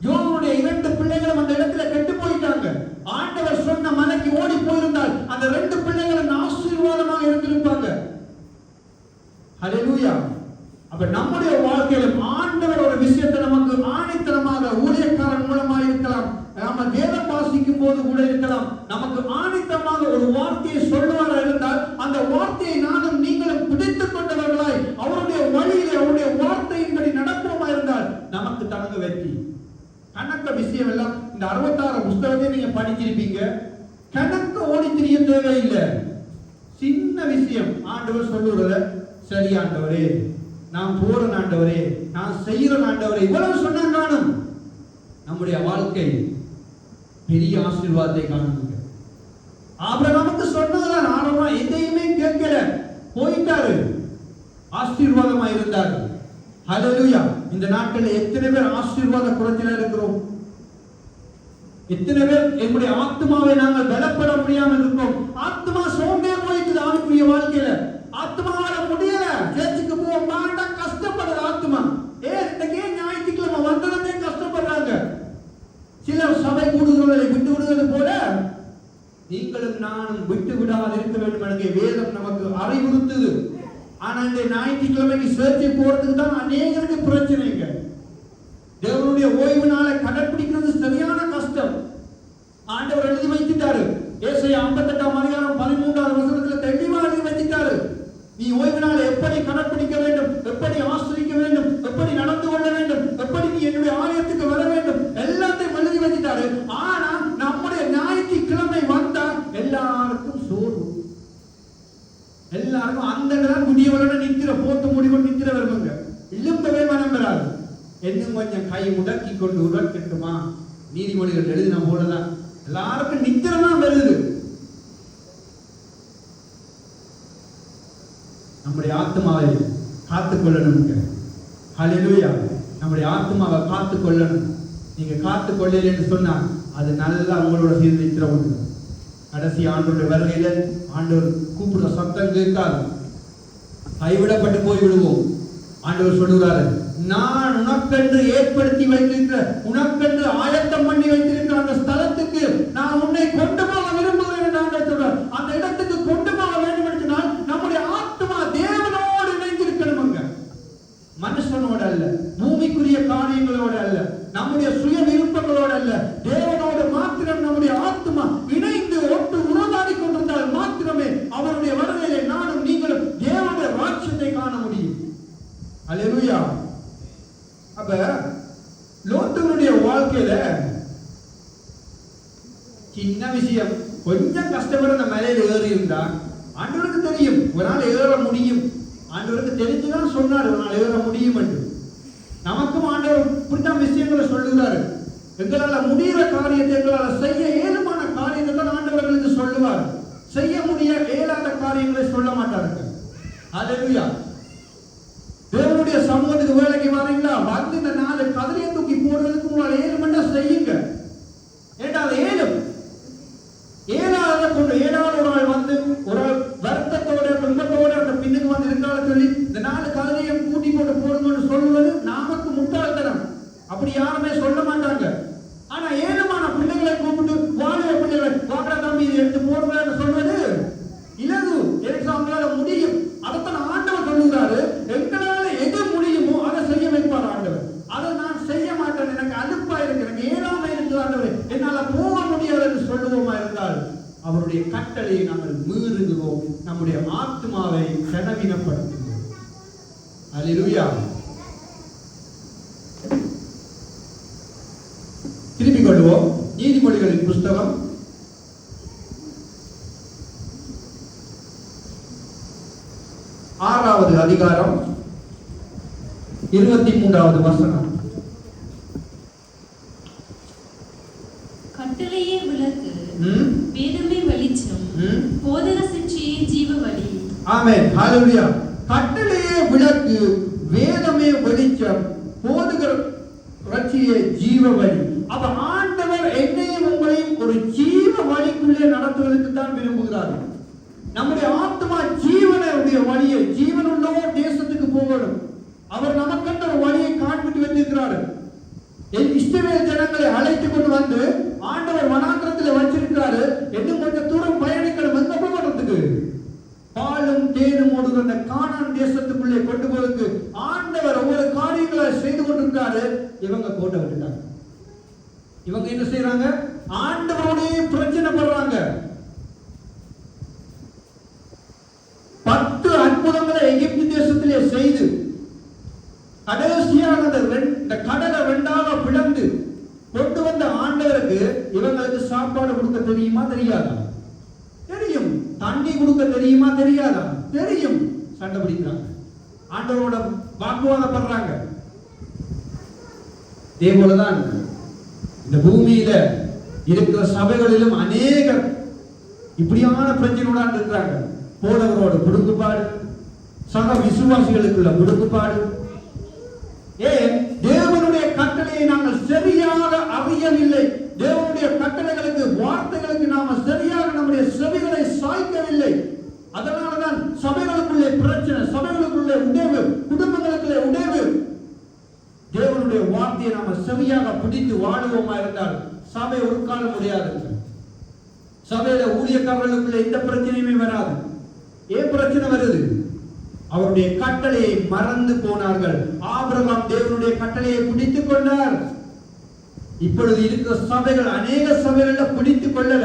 யோபுடைய 2 பிள்ளைகளும் அந்த இடத்துல கெட்டு போயிட்டாங்க. ஆண்டவர் சொன்ன மலைக்கு ஓடி போயிருந்தால் அந்த 2 பிள்ளைகளும் ஆசீர்வாதமாக இருந்திருப்பாங்க. ஹல்லேலூயா. அப்ப நம்முடைய வாழ்க்கையிலும் ஆண்டவர் ஒரு விஷயத்தை நமக்கு ஆணித்தனமாக ஊழியக்காரன் மூலமாக இருக்கலாம், நாம வேதம் வாசிக்கும் போது கூட இருக்கலாம், நமக்கு ஆணித்தனமாக ஒரு வார்த்தையை சொல்லுவாரா இருந்தால் அந்த வார்த்தையை நானும் நீங்களும் பிடித்துக் கொண்டவர்களாய் அவருடைய வழியிலே அவருடைய வார்த்தையின்படி நடப்போமா இருந்தால் நமக்கு தனது வெற்றி. கணக்க விஷயம் எல்லாம் இந்த 66 புத்தகத்தை நீங்க படிச்சிருப்பீங்க. கணக்க ஓடி தெரிய தேவையில்லை. சின்ன விஷயம் ஆண்டவர் சொல்லுறத சரி ஆண்டவரே, நான் போறேன் ஆண்டவரே, நான் செய்யறேன் ஆண்டவரே, இவ்வளவு சொன்னா காணும் நம்முடைய வாழ்க்கை பெரிய ஆசீர்வாதத்தை காணுங்க. ஆபிரகாமுக்கு சொன்னதுதான் ஆரம்பமா எதையுமே கேட்கல, போயிட்டாரு, ஆசீர்வாதமா இருந்தாரு. ஹல்லேலூயா. இந்த நாட்களில் எத்தனை பேர் ஆசீர்வாத குறைச்சல இருக்கிறோம்? எத்தனை பேர் என்னுடைய ஆத்மாவை நாங்கள் பலப்பட முடியாமல் இருக்கோம்? ஆத்மா சோம்பே போயிட்டு ஆவிக்குரிய வாழ்க்கையில ஆத்மாவால முடியல. சேர்ச்சுக்கு போக மாட்டா, கஷ்டப்படுது ஆத்மா. இன்னைக்கே ஞாயிற்றுக்கிழமை வந்ததே கஷ்டப்படுறாங்க. சிலர் சபை கூடுகிறவர்களை விட்டு விடுவது போல நீங்களும் நானும் விட்டு விடாமல் இருக்க வேண்டும் என்கிற வேதம் நமக்கு அறிவுறுத்துது. ஆனா இந்த ஞாயிற்றுக்கிழமைக்கு சேர்ச்சி போறதுக்கு தான் அநேகருக்கு பிரச்சனைங்க. தேவனுடைய ஓய்வு நாளை கடைபிடிக்கிறது சரியான கஷ்டம். ஆண்டவர் எழுதி வைத்துட்டாரு. ஏசாயா 58:13 தெளிவா எழுதி வைத்துட்டாரு. நீ ஓய்வு நாளை எப்படி கடைபிடிக்க வேண்டும், எப்படி ஆசிரிக்க வேண்டும், எப்படி நடந்து கொள்ள வேண்டும், எப்படி நீ என்னுடைய ஆலயத்துக்கு வர வேண்டும், எல்லாத்தையும் எழுதி வைத்துட்டாரு. ஆனா நம்முடைய ஞாயிற்றுக்கிழமை வந்தா எல்லாருக்கும் சோர்வு, எல்லாருக்கும் அந்த முடிவுகளோட நிற்கிற போட்டு முடிவோடு நிற்கிற வருவாங்க. இழும்பவே மனம் பெறாது. இன்னும் கொஞ்சம் கை முடக்கி கொண்டு உருவாக்கட்டுமா? நீதிமொழிகள் எழுதின போலதான் எல்லாருக்கும் நித்திரதான் வருது. நம்முடைய ஆத்மாவை காத்துக்கொள்ளணும். ஹல்லேலூயா. நம்முடைய ஆத்மாவை காத்துக்கொள்ளணும். நீங்க காத்துக்கொள்ளல என்று சொன்னா அது நல்லா உங்களோட சேர்ந்து நித்திரவுண்டு. கடைசி ஆண்டோருடைய வருகையில ஆண்டவர் கூப்பிடுற சத்தம் கேட்காது, கைவிடப்பட்டு போய் விடுவோம். ஆண்டவர் சொல்லுகிறாரு, நான் உனக்கென்று ஏற்படுத்தி வைத்திருக்கிற, உனக்கென்று ஆயத்தம் பண்ணி வைத்திருக்கிற அந்த ஸ்தலத்துக்கு நான் உன்னை கொண்டு போக விரும்புகிறேன் என்று ஆண்டவர் சொல்றார். அந்த இடத்துக்கு கொண்டு போக வேண்டும் என்றால் நம்முடைய ஆத்மா தேவனோடு இணைந்திருக்கணுங்க. மனுஷனோட அல்ல, பூமிக்குரிய காரியங்களோட அல்ல, நம்முடைய சுய விருப்பங்களோட அல்ல, தேவனோடு மாத்திரம் நம்முடைய ஆத்மா இணைந்து ஒட்டு உறவாடி கொண்டிருந்தால் மாத்திரமே அவருடைய வருகையிலே நானும் நீங்களும் தேவனுடைய ராஜ்யத்தை காண முடியும். அல்லேலூயா. அப்ப லோத்துடைய வாழ்க்கையில சின்ன விஷயம், கொஞ்சம் கஷ்டப்பட அந்த மலையில ஏறி இருந்தா ஆண்டவருக்கு தெரியும் ஒரு நாள் ஏற முடியும். ஆண்டவருக்கு தெரிஞ்சுதான் சொன்னார் ஒரு நாள் ஏற முடியும் என்று. நமக்கும் ஆண்டவர் இப்படித்தான் விஷயங்களை சொல்லுகிறாரு. எங்களால முடிகிற காரியத்தை, எங்களால செய்ய ஏழுமான காரியத்தை தான் ஆண்டவர்களுக்கு சொல்லுவார். செய்ய முடிய இயலாத காரியங்களை சொல்ல மாட்டார்கள். அல்லேலூயா. தேவனுடைய சமூகத்துக்கு வேலைக்கு வரீங்களா, வந்து இந்த 4 கதிரையை தூக்கி போடுறதுக்கு உங்களால் 7 மணி நேரம் செய்யுங்க. ஏண்டா அது 7 கொண்டு 7வது ஒரு நாள் வந்து ஒரு வருத்தத்தோட துன்பத்தோட அந்த பின்னுக்கு வந்து இருந்தாலும் சொல்லி இந்த 4 கதிரையை கூட்டி போட்டு போடுங்கன்னு சொல்லுவது நமக்கு முட்டாள்தனம். அப்படி யாருமே சொல்ல மாட்டாங்க. ஆனா ஏழுமான பிள்ளைகளை கூப்பிட்டு வாழைய பிள்ளைகளை வாங்கடா தம்பி இதை எடுத்து போடுவேன்னு சொல்வது இலகு. எக்ஸாம்பிளால முடியும். அதைத்தான் ஆண்டவர் சொல்லுகிறாரு, எங்களால எது முடியுமோ அதை செய்ய வைப்பார் ஆண்டவர். அதை நான் செய்ய மாட்டேன், எனக்கு அலுப்பா இருக்கு, எனக்கு ஏழாமை இருக்கு ஆண்டவர், என்னால போக முடியாது என்று சொல்லுவோமா இருந்தால் அவருடைய கட்டளையை நாங்கள் மீறுகிறோம், நம்முடைய ஆத்மாவை செலவினப்படுத்துகிறோம். அல்லேலூயா. திரும்பிக் கொள்வோம். நீதிமொழிகளின் புஸ்தகம் 6வது அதிகாரம் 23வது வசனம். கட்டளையே விளக்கு, வேதமே வெளிச்சம், போதக சிக்ஷையே ஜீவ வழி. ஆமென். ஹல்லேலூயா. கட்டளையே விளக்கு, வேதமே வெளிச்சம், போதக ரட்சியே ஜீவ வழி. அப்ப ஆண்டவர் என்னையும் உங்களையும் ஒரு ஜீவ வழிக்குள்ளே நடத்துவதற்கு தான் விரும்புகிறார். நம்முடைய ஆத்மா ஜீவனுடைய வழியை, ஜீவனுள்ள தேசத்துக்கு போகணும். அவர் நமக்கென்ற ஒரு வழியை காண்பித்து வைத்திருக்கிறார். இஸ்ரவேல் ஜனங்களை அழைத்துக் கொண்டு வந்து ஆண்டவர் வனாந்திரத்தில் வச்சிருக்கிறாரு. இன்னும் கொஞ்சம் தூரம் பயணிக்கணும். எங்க போகிறதுக்கு? பாலும் தேனும் ஓடுகிற அந்த கானான் தேசத்துக்குள்ளே கொண்டு போவதற்கு ஆண்டவர் ஒவ்வொரு காரியங்களை செய்து கொண்டிருக்காரு. இவங்க கோட்டை விட்டுட்டாங்க. இவங்க என்ன செய்யறாங்க? ஆண்டவரோடே பிரச்சனை பண்றாங்க. 10 அற்புதங்களை எகிப்து தேசத்திலே செய்து கடைசியாக இந்த கடலை 2ஆக பிளந்து கொண்டு வந்த ஆண்டவருக்கு இவங்களுக்கு சாப்பாடு கொடுக்க தெரியுமா தெரியாதா? தெரியும். தண்ணி கொடுக்க தெரியுமா தெரியாதா? தெரியும். கண்டுபிடிக்கிறாங்க, ஆண்டவரோட வாக்குவாதப்படுறாங்க. இதே போலதான் இந்த பூமியில இருக்கிற சபைகளிலும் அநேகர் இப்படியான பிரச்சனையோட இருக்கிறாங்க. போதவரோட முடுக்குப்பாடு, சக விசுவாசிகளுக்குள்ள முடுக்குப்பாடு. ஏன்? தேவனுடைய கட்டளையை நாங்கள் சரியாக அறியவில்லை. தேவனுடைய கட்டளைகளுக்கு, வார்த்தைகளுக்கு நாம சரியாக நம்முடைய செவிகளை சாய்க்கவில்லை. அதனாலதான் சபைகளுக்குள்ளே பிரச்சனை, சபைகளுக்குள்ளே உடைவு, குடும்பங்களுக்குள்ளே உடைவு. தேவனுடைய வார்த்தையை நாம செவியாக பிடித்து வாழுவோமா இருந்தால் சபை ஒரு காலம் முடியாது. சபையில ஊழியக்காரர்களுக்குள்ள எந்த பிரச்சனையுமே வராது. ஏன் பிரச்சனை வருது? அவருடைய கட்டளையை மறந்து போனார்கள். ஆபிரகாம் தேவனுடைய கட்டளையை பிடித்துக் கொண்டார். இப்பொழுது இருக்கிற சபைகள், அநேக சபைகள்ல பிடித்துக் கொள்ளல.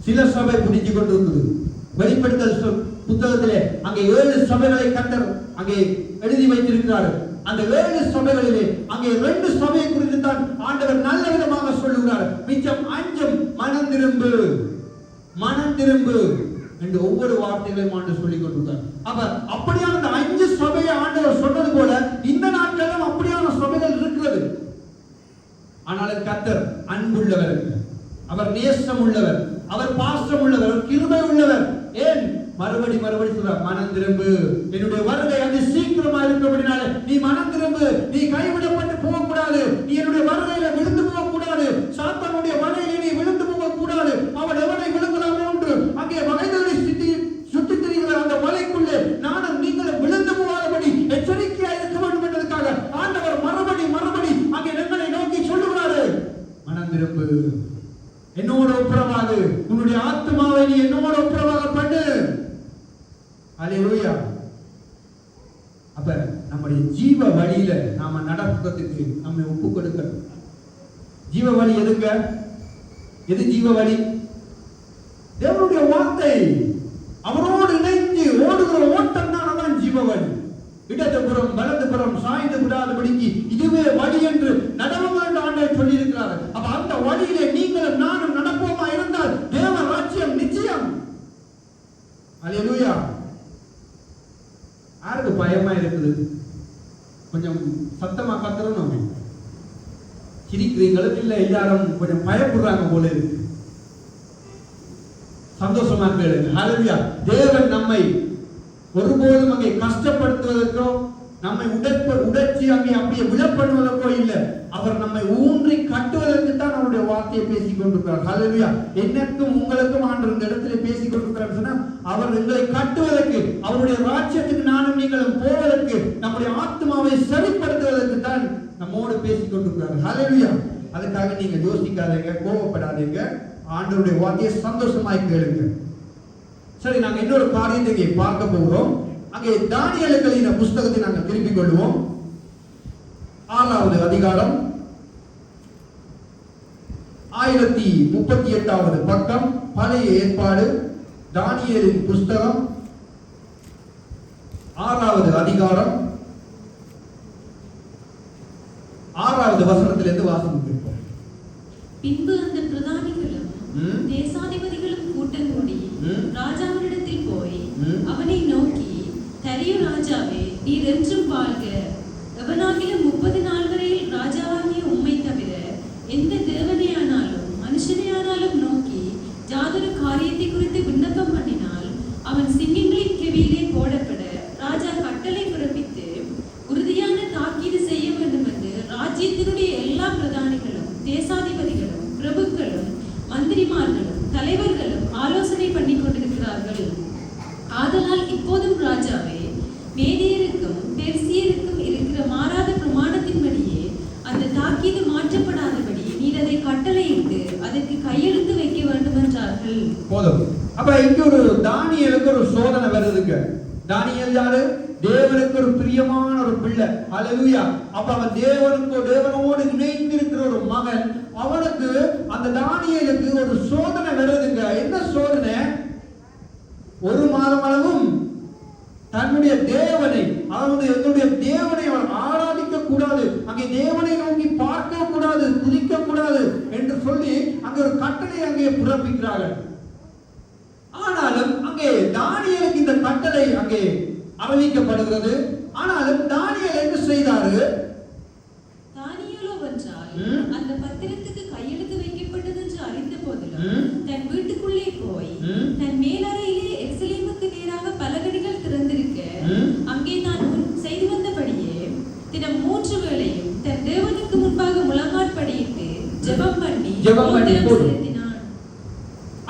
சில சபை பிடித்துக் கொண்டிருக்குது. வெளிப்படுத்தல் புத்தகத்திலே அங்கே 7 சபைகளை கர்த்தர் அங்கே எழுதி வைத்திருக்கிறார். அந்த 7 சபைகளிலே அங்கே 2 சபையை குறித்து தான் ஆண்டவர் நல்ல விதமாக சொல்லுகிறார். மிச்சம் 5 மனம் திரும்பு, மனம் திரும்பு என்று ஒவ்வொரு வார்த்தைகளையும் ஆண்டவர் சொல்லிக் கொண்டிருக்கிறார். அப்ப அப்படியான அந்த 5 சபையை ஆண்டவர் சொன்னது போல இந்த நாட்களிலும் அப்படியான சபைகள் இருக்கிறது. ஆனால் கர்த்தர் அன்புள்ளவர், அவர் நேசம் உள்ளவர், அவர் பாசம் உள்ளவர், அவர் கிருபை உள்ளவர். ஏன்? மறுபடி சொல்றார், மனம் திரும்பு, என்னுடைய வருகை அது சீக்கிரமா இருக்கிறபடினால நீ மனம் திரும்பு, நீ கைவிடப்பட்டு போக கூடாது, நீ என்னுடைய வருகையில விழுந்து போக கூடாது, சாத்தானுடைய வலையில நீ விழுந்து போக கூடாது. அவன் எவனை விழுங்கலாமோ என்று அங்கே வகைகளை சுத்தி திரிகிற அந்த வலைக்குள்ளே நானும் நீங்களும் விழுந்து போகாதபடி எச்சரிக்கையா இருக்க வேண்டும் என்பதற்காக ஆண்டவர் மறுபடி அங்கே எங்களை நோக்கி சொல்லுகிறாரு, மனம் திரும்பு, என்னோட ஒப்புரவாகு, உன்னுடைய ஆத்மாவை நீ என்னோட ஒப்புரவாக பண்ணு. அல்லேலூயா. அப்ப நம்முடைய ஜீவ வழியில நாம நடக்கிறதுக்கு நம்மை ஒப்பு கொடுக்கணும். ஜீவ வழி எதுங்க? எது ஜீவ வழி? தேவனுடைய வார்த்தை, அவரோடு இணைந்து ஓடுகிற ஓட்டம் தான் ஜீவ வழி. இடதுபுறம் வலதுபுறம் சாய்ந்து விடாதபடிக்கு இதுவே வழி என்று நடவுங்கள் என்று ஆண்டவர் சொல்லி இருக்கிறார். அப்ப அந்த வழியிலே நீங்களும் நானும் நடப்போமா இருந்தால் தேவ ராஜ்யம் நிச்சயம். அல்லேலூயா. யாருக்கு பயமா இருக்குது? கொஞ்சம் சத்தமா கத்துறோம். சிரிக்கிறீங்களும் இல்ல எல்லாரும் கொஞ்சம் பயப்படுறாங்க போல இருக்கு. சந்தோஷமா கேளுங்க. ஹல்லேலூயா. தேவன் நம்மை ஒருபோதும் அங்கே கஷ்டப்படுத்துவதற்கோ நம்மை உடைச்சி அங்கே அப்படியே விழப்படுவதற்கோ இல்லை. அவர் நம்மை ஊன்றி கட்டுவதற்கு தான் அவருடைய வார்த்தையை பேசிக் கொண்டிருக்கிறார். ஹல்லேலூயா. எனக்கும் உங்களுக்கும் ஆண்டவர் இந்த இடத்துல பேசிக் கொண்டிருக்கிறார் சொன்னா அவர் எங்களை கட்டுவதற்கு, அவருடைய ராஜ்யத்துக்கு நானும் நீங்களும் போவதற்கு, நம்முடைய ஆத்மாவை சரிப்படுத்துவதற்கு தான் நம்மோடு பேசிக் கொண்டிருக்கிறார். ஹல்லேலூயா. அதுக்காக நீங்க யோசிக்காதீங்க, கோபப்படாதீங்க. ஆண்டவருடைய வார்த்தையை சந்தோஷமாய் கேளுங்க. சரி, நாங்க இன்னொரு காரியத்தை பார்க்க போகிறோம். அங்கே தானியேலுக்கு எழுதின புத்தகத்தை நாங்கள் திருப்பிக் கொள்வோம். 6வது அதிகாரம் 1038வது பக்கம், பழைய ஏற்பாடு, தானியேலின் புத்தகம் 6வது அதிகாரம் 6வது வசனத்திலிருந்து வாசிப்போம். பின்பு அந்த பிரதானிகளும் தேசாதிபதிகளும் கூட்டம் கூடி ராஜாவினிடத்தில் போய் அவனை நோக்கி, தரியு ராஜாவே, நீர் என்றும் வாழ்க. எவனாகிலும் 30 நாள் வரையில் ராஜாவாகிய உம்மை தவிர எந்த தேவனையானாலும் மனுஷனையானாலும் நோக்கி ஜாதொரு காரியத்தை குறித்து விண்ணப்பம் பண்ணினால் அவன் சிங்கங்களின் கெவியிலே போடப்பட ராஜா கட்டளை பிறப்பித்து உறுதியான தாக்கீது செய்ய வேண்டும் என்று ராஜ்யத்தினுடைய எல்லா பிரதானிகளும் தேசாதிபதிகளும் பிரபுக்களும் மந்திரிமார்களும் தலைவர்களும் ஆலோசனை பண்ணி கொண்டிருக்கிறார்கள். ஆதலால் இப்போதும் ராஜாவே, மேதியருக்கும் பெர்சியருக்கும் இருக்கிற மாறாத பிரமாணத்தின்படியே அந்த தாக்கீது மாற்றப்படாதபடி நீர் அதை கட்டளையிட்டு அதற்கு கையெழுத்து வைக்க வேண்டும் என்றார்கள். போதும். அப்ப இங்க ஒரு தானியேலுக்கு ஒரு சோதனை வருதுங்க. தானியேல் யாரு? தேவனுக்கு ஒரு பிரியமான ஒரு பிள்ளை. ஹல்லேலூயா. அப்ப அவன் தேவனோடு இணைந்து இருக்கிற ஒரு மகன். அவனுக்கு, அந்த தானியேலுக்கு ஒரு சோதனை வருதுங்க. என்ன சோதனை? ஒரு மாதம் அளவும் தன்னுடைய தேவனை, அதாவது என்னுடைய தேவனை அவன் ஆராதிக்க கூடாது, அங்கே தேவனை நோக்கி பார்க்க கூடாது, துதிக்க கூடாது என்று சொல்லி அங்கே ஒரு கட்டளை அங்கே பிறப்பிக்கிறார்கள். ஆனாலும் அங்கே தானியேலுக்கு இந்த கட்டளை அங்கே அறிவிக்கப்படுகிறது. ஆனாலும் தானியேல் என்ன செய்தாரு? தானியேலோ வென்றால் அந்த பத்திரத்துக்கு கையெழுத்து வைக்கப்பட்டது என்று அறிந்த போதிலும் தன் வீட்டுக்குள்ளே போய் தன் மேலறையிலே எருசலேமுக்கு நேராக பலகணிகள் திறந்திருக்க அங்கே தான் செய்து வந்தபடியே தினம் 3 வேளையும் தன் தேவனுக்கு முன்பாக முழங்காற்படியிட்டு ஜெபம் பண்ணி செலுத்தினான்.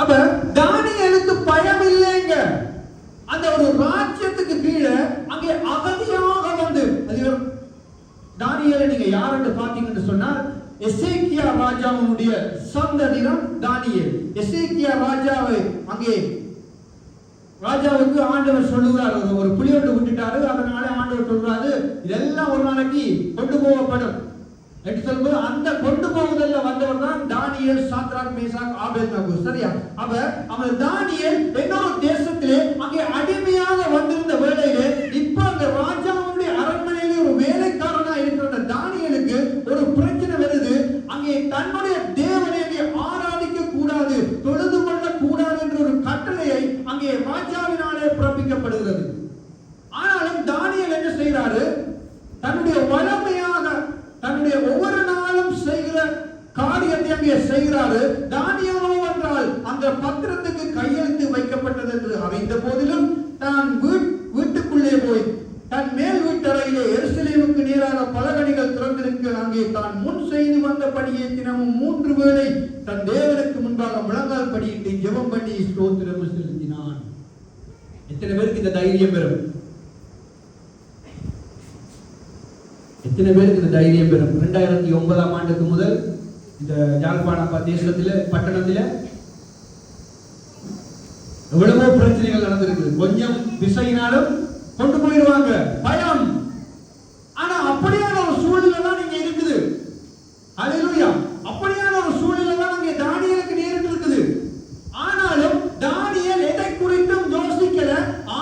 அப்ப தானியேலுக்கு பயம் இல்லைங்க. அந்த ஒரு ராஜ்யத்துக்கு கீழே அங்கே அகதியாக வந்து தானியேலை நீங்க யாருன்னு பாத்தீங்கன்னு சொன்னால் எசேக்கியா ராஜாவுடைய சந்ததியினர் தானியேல். எசேக்கியா ராஜாவை அங்கே ராஜாவுக்கு ஆண்டவர் சொல்லுகிறார், ஒரு புலியோடு விட்டுட்டாரு, அதனால ஆண்டவர் சொல்றாரு இதெல்லாம் ஒரு நாளைக்கு கொண்டு போகப்படும் என்று சொல்லும்போது அந்த கொண்டு போவதில் வந்தவர் தான் தானியேல், சாத்ராக், மேசாக், ஆபேத்நேகோ. சரியா? அவன் தானியேல் இன்னொரு தேசத்திலே அங்கே அடிமையாக வந்திருந்த வேளையிலே இப்ப அந்த ராஜாவுடைய அரண்மனையிலே ஒரு வேலைக்காரனா இருக்கிற தானியேலுக்கு ஒரு பிரச்சனை வருது. அங்கே தன்னுடைய தேவனை ஆராதிக்க கூடாது, தொழுது கொள்ள கூடாது என்ற ஒரு கட்டளையை அங்கே ராஜாவினாலே பிறப்பிக்கப்படுகிறது. ஆனாலும் தானியேல் என்ன செய்கிறாரு? தன்னுடைய வளமையாக தன்னுடைய ஒவ்வொரு நாளும் செய்கிற காரியத்தை அங்கே செய்கிறாரு. தானியேலோ என்றால் அந்த பத்திரத்துக்கு கையெழுத்து வைக்கப்பட்டது என்று அறிந்த போதிலும் தான் வீட்டுக்குள்ளே போய் தன் மேல் வீட்டறையிலே எருசலேமுக்கு நேராக பலகணிகள் திறந்திருக்க அங்கே தான் முன் செய்து வந்தபடியே தினமும் 3 வேளை தன் தேவனுக்கு முன்பாக முழங்கால் படியிட்டு ஜெபம் பண்ணி ஸ்தோத்திரம் செலுத்தினான். எத்தனை பேருக்கு இந்த தைரியம் பெறும்? எத்தனை பேருக்கு இந்த தைரியம் பெறும்? 2009ஆம் ஆண்டுக்கு முதல் இந்த யாழ்ப்பாண தேசத்துல பட்டணத்துல எவ்வளவோ பிரச்சனைகள் நடந்திருக்கு. கொஞ்சம் விசையினாலும் கொண்டு போயிடுவாங்க, பயம். ஆனா அப்படியான ஒரு சூழ்நிலை தான் இங்க இருக்குது. அல்லேலூயா. அப்படியான ஒரு சூழ்நிலை தான் அங்கே தானியேலுக்கு நேரிட்டு இருக்குது. ஆனாலும் தானியேல் எதை குறித்தும் யோசிக்கல.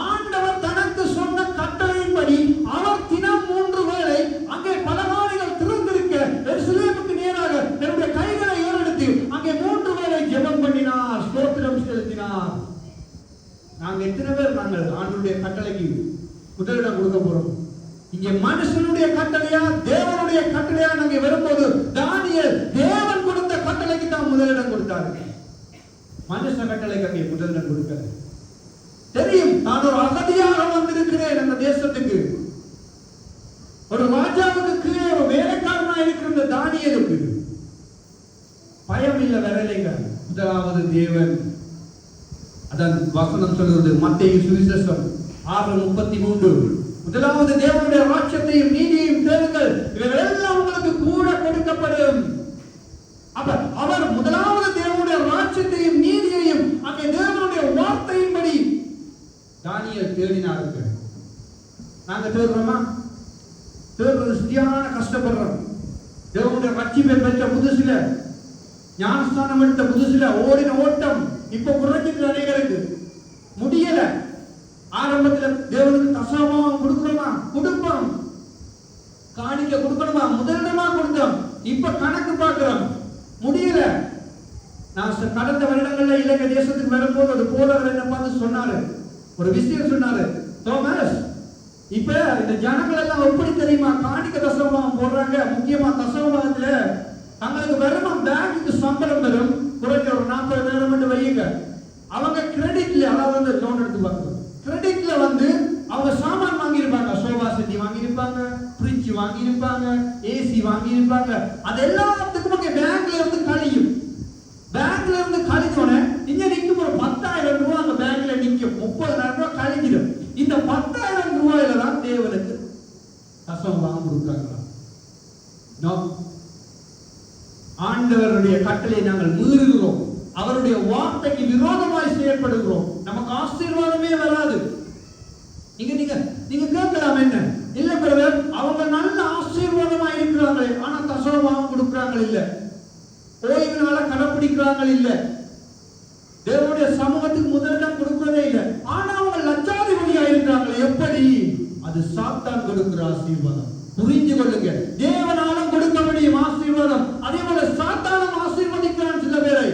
ஆண்டவர் தனக்கு சொன்ன கட்டளையின்படி அவர் தினம் 3 வேளை அங்கே பலகாணிகள் திறந்திருக்க எருசலேமுக்கு நேராக தன்னுடைய கைகளை ஏறெடுத்து அங்கே 3 வேளை ஜெபம் பண்ணினார், ஸ்தோத்திரம் செலுத்தினார். நாங்க எத்தனை பேர் நாங்கள் ஆண்டவருடைய கட்டளைக்கு முதலிடம் கொடுக்க போறோம்? இங்கே மனுஷனுடைய கட்டளையா தேவனுடைய கட்டளையா நாங்க வரும்போது தானியேல் தேவன் கொடுத்த கட்டளைக்கு தான் முதலிடம் கொடுத்தாரு. மனுஷ கட்டளைக்கு அங்கே முதலிடம் கொடுத்தாரு. தெரியும், நான் ஒரு அகதியாக வந்திருக்கிறேன் அந்த தேசத்துக்கு. ஒரு ராஜாவுக்கு கீழே ஒரு வேலைக்காரனா இருக்கிற இந்த தானியேலுக்கு பயம் இல்ல, வரலைங்க. முதலாவது தேவன். அதான் வசனம் சொல்கிறது, மத்தேயு சுவிசேஷம் 6:33. முதலாவது தேவனுடைய ராஜ்யத்தையும் நீதியையும் தேடுங்கள், இவைகள் எல்லாம் உங்களுக்கு கூட கொடுக்கப்படும். அப்ப அவர் முதலாவது தேவனுடைய ராஜ்யத்தையும் நீதியையும் அங்கே தேவனுடைய வார்த்தையின்படி தானியேல் தேடினாருக்கு. நாங்க தேடுறோமா? தேடுறது சரியான கஷ்டப்படுறோம். தேவனுடைய ரட்சிப்பை பெற்ற புதுசுல, ஞானஸ்தானம் எடுத்த புதுசுல ஓடின ஓட்டம் இப்ப குறைஞ்சிட்டு அநேகருக்கு முடியல. ஆரம்பத்துல தேவனுக்கு தசமம் கொடுக்கணுமா? கொடுப்போம். காணிக்க கொடுக்கணுமா? முதலிடமா கொடுத்தோம். இப்ப கணக்கு பார்க்கிறோம், முடியல. நான் கடந்த வருடங்கள்ல இலங்கை தேசத்துக்கு வரும்போது ஒரு போதவர் என்ன பார்த்து சொன்னாரு, ஒரு விஷயம் சொன்னாரு, தோமஸ், இப்ப இந்த ஜனங்கள் எல்லாம் எப்படி தெரியுமா காணிக்க தசமம் போடுறாங்க? முக்கியமா தசமத்துல தங்களுக்கு வருமானம் பேங்குக்கு சம்பளம் வரும், குறைஞ்ச ஒரு 40,000 வையுங்க. அவங்க கிரெடிட்ல, அதாவது லோன் எடுத்து பார்க்கணும், கிரெடிட்ல வந்து அவங்க சாமான் வாங்கியிருப்பாங்க, சோபா செட்டி வாங்கியிருப்பாங்க, ஃப்ரிட்ஜ் வாங்கியிருப்பாங்க, ஏசி வாங்கியிருப்பாங்க. அது எல்லாத்துக்கும் அங்கே பேங்க்ல இருந்து கழியும். பேங்க்ல இருந்து கழிஞ்சோடனே இங்க நிற்கும் ஒரு 10,000 ரூபாய் அங்க பேங்க்ல நிற்கும். 30,000 ரூபாய் கழிஞ்சிடும். இந்த 10,000 ரூபாயில தான் தேவனுக்கு தசமம் கொடுக்காங்களா? ஆண்டவருடைய கட்டளை நாங்கள் மீறுகிறோம், அவருடைய வார்த்தைக்கு விரோதமாய் செயல்படுகிறோம், நமக்கு ஆசீர்வாதமே வராது. நீங்க கேட்கலாம், என்ன இல்ல பிரதர், அவங்க நல்ல ஆசீர்வாதமா இருக்கிறாங்களே, ஆனா தசமம் கொடுக்கிறாங்க இல்ல, ஓய்வுனால கடைபிடிக்கிறாங்க இல்ல, தேவனுடைய சமூகத்துக்கு முதலிடம் கொடுக்கிறதே இல்ல, ஆனா அவங்க லட்சாதிபதியா இருக்கிறாங்களே, எப்படி? அது சாத்தான் கொடுக்கிற ஆசீர்வாதம். புரிஞ்சு கொள்ளுங்க, தேவனாலும் கொடுக்க முடியும் ஆசீர்வாதம், அதே போல சாத்தானும் ஆசீர்வதிக்கிறான் சில பேரை.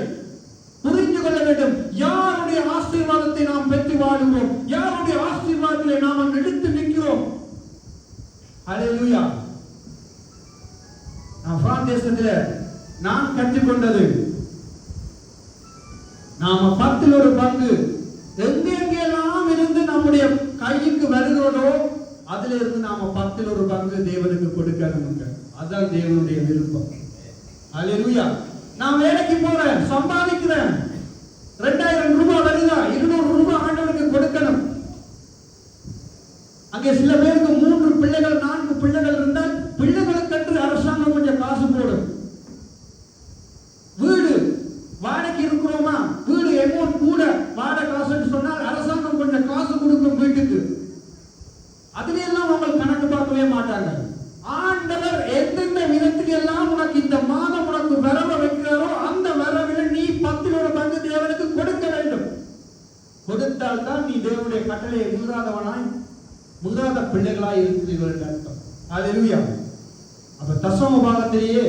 புரிந்து கொள்ள வேண்டும், யாருடைய ஆசீர்வாதத்தை நாம் பெற்று வாழுகிறோம், யாருடைய ஆசீர்வாதத்திலே நாம் எடுத்து ஹalleluya. நான் பிரான்ஸ் தேசத்துல நான் கற்றுக்கொண்டது, நாம 10ல் ஒரு பங்கு எங்கெங்கெல்லாம் இருந்து நம்முடைய கைக்கு வருகிறதோ அதுல இருந்து நாம 10ல் ஒரு பங்கு தேவனுக்கு கொடுக்கணுங்க. அதான் தேவனுடைய விருப்பம். ஹalleluya. நான் வேலைக்கு போறேன், சம்பாதிக்கிறேன், 2000 ரூபாய் வருதா, 200 ரூபாய் ஆண்டவருக்கு கொடுக்கணும். அங்கே சில பேருக்கு 3 பிள்ளைகள் 4 பிள்ளைகள் இருந்தால் பிள்ளைகளுக்கு அரசாங்கம் கொஞ்சம் காசு போடும். வீடு வாடகைக்கு இருக்கிறோமா, வீடு அமௌண்ட் கூட வாடகை காசுன்னு சொன்னால் அரசாங்கம் கொஞ்சம் காசு கொடுக்கும் வீட்டுக்கு. அதுல எல்லாம் அவங்க கணக்கு பார்க்கவே மாட்டாங்க. ஆண்டவர் எந்தெந்த விதத்துக்கு எல்லாம் உனக்கு இந்த மாதம் உனக்கு வரவு வைக்கிறாரோ அந்த வரவில் நீ 10ல் ஒரு பங்கு தேவனுக்கு கொடுக்க வேண்டும். கொடுத்தால் தான் நீ தேவனுடைய கட்டளையை மீறாத பிள்ளைகளாய் இருக்கிறீர்கள் என்று அர்த்தம். ஹalleluya. அப்ப தசம பாகத்திலேயே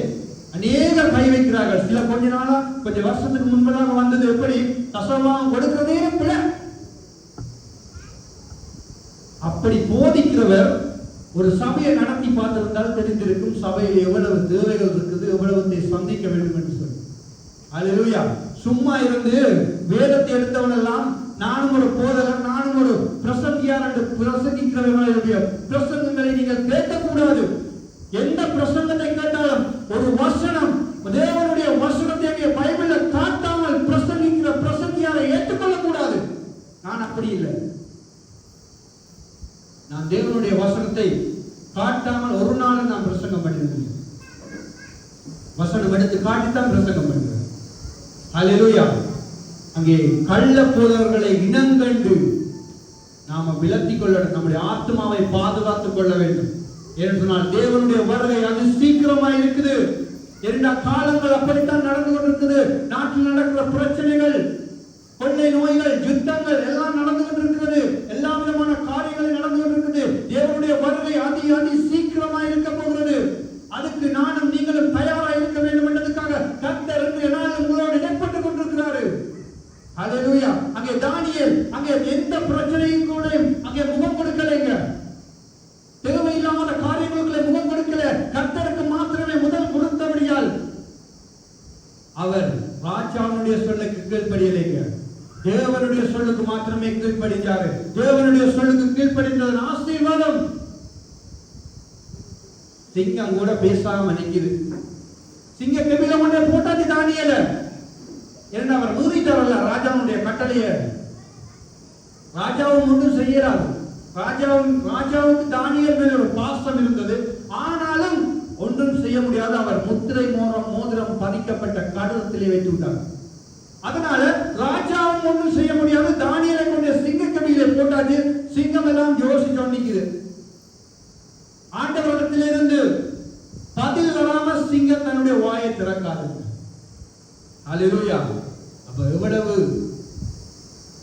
அநேகர் கை வைக்கிறார்கள். சில கொஞ்ச வருஷத்துக்கு முன்பதாக வந்தது எப்படி தசமபாகம் கொடுக்கிறதே பிள்ளை. அப்படி போதிக்கிறவர் ஒரு சபையை நடத்தி பார்த்திருந்தால் தெரிந்திருக்கும் சபையில் எவ்வளவு தேவைகள் இருக்குது, எவ்வளவு சந்திக்க வேண்டும் என்று சொல்லி. ஹalleluya. சும்மா இருந்து வேதத்தை எடுத்தவன் எல்லாம் நானும் ஒரு போதகர், நானும் ஒரு பிரசங்கியார் என்று பிரசங்கிக்கிறவர்களுடைய பிரசங்கங்களை நீங்கள் கேட்கக்கூடாது. எந்த பிரசங்கத்தை கேட்டாலும் ஒரு வசனம், தேவனுடைய வசனத்தை பைபிள்ல காட்டாமல் பிரசங்கிக்கிற பிரசங்கியாரை ஏற்றுக்கொள்ளக்கூடாது. நான் அப்படி இல்லை. நான் தேவனுடைய வசனத்தை காட்டாமல் ஒரு நாள் நான் பிரசங்கம் பண்ணினேன். வசனம் எடுத்து காட்டித்தான் பிரசங்கம் பண்ணுவேன். ஹalleluya. அங்கே கள்ள போதவர்களை இனங்கண்டு நாம விலக்கிக் கொள்ள, நம்முடைய ஆத்மாவை பாதுகாத்துக் கொள்ள வேண்டும். என்று சொன்னால் தேவனுடைய வருகை அது சீக்கிரமாக இருக்குது. இரண்ட காலங்கள் அப்படித்தான் நடந்து கொண்டிருக்குது. நாட்டில் நடக்கிற பிரச்சனைகள், கொள்ளை நோய்கள், யுத்தங்கள் எல்லாம் நடந்து கொண்டிருக்கிறது. எல்லா விதமான காரியங்கள் நடந்து கொண்டிருக்குது. தேவனுடைய வருகை அதி சீக்கிரமாக இருக்க போகிறது. அதுக்கு நானும் நீங்களும் தயாராக இருக்க வேண்டும் என்பதற்காக கர்த்தர் இன்றைய நாள் உங்களோடு இடைப்பட்டுக் கொண்டிருக்கிறாரு. ஹalleluya. அங்கே தானியேல் அங்கே எந்த பிரச்சனையும் கூட அங்கே முகம் கொடுக்கலைங்க. தேவையில்லாத காரியங்களுக்கு முகம் கொடுக்கல. கர்த்தருக்கு மாத்திரமே முதல் கொடுத்தபடியால் அவர் ராஜாவுடைய சொல்லுக்கு கீழ்ப்படியலைங்க. தேவனுடைய சொல்லுக்கு மாத்திரமே கீழ்ப்படிஞ்சாரு. தேவனுடைய சொல்லுக்கு கீழ்ப்படிந்ததன் ஆசீர்வாதம். சிங்கம் கூட பேசாம நிக்குது. சிங்க கெபில கொண்டே போட்டாச்சு தானியேல. ஏன்னா அவர் மீறிட்டாரல்ல ராஜாவுடைய கட்டளையை. ராஜாவும் ஒன்றும் செய்யறாரு. ராஜாவுக்கு தானியேல் மேல் ஒரு பாசம் இருந்தது. ஆனாலும் ஒன்றும் செய்ய முடியாது. அவர் முத்திரை மோதிரம் பதிக்கப்பட்ட கடிதத்திலே வைத்து விட்டார். அதனால ராஜாவும் ஒன்றும் செய்ய முடியாது. தானியேலை கொண்டு சிங்க கபிலே போட்டாச்சு. சிங்கம் எல்லாம் யோசிச்சு நிக்குது. ஆண்டவரிடத்திலிருந்து பதில் வராம சிங்கம் தன்னுடைய வாயை திறக்காது. ஹalleluya. அப்ப எவ்வளவு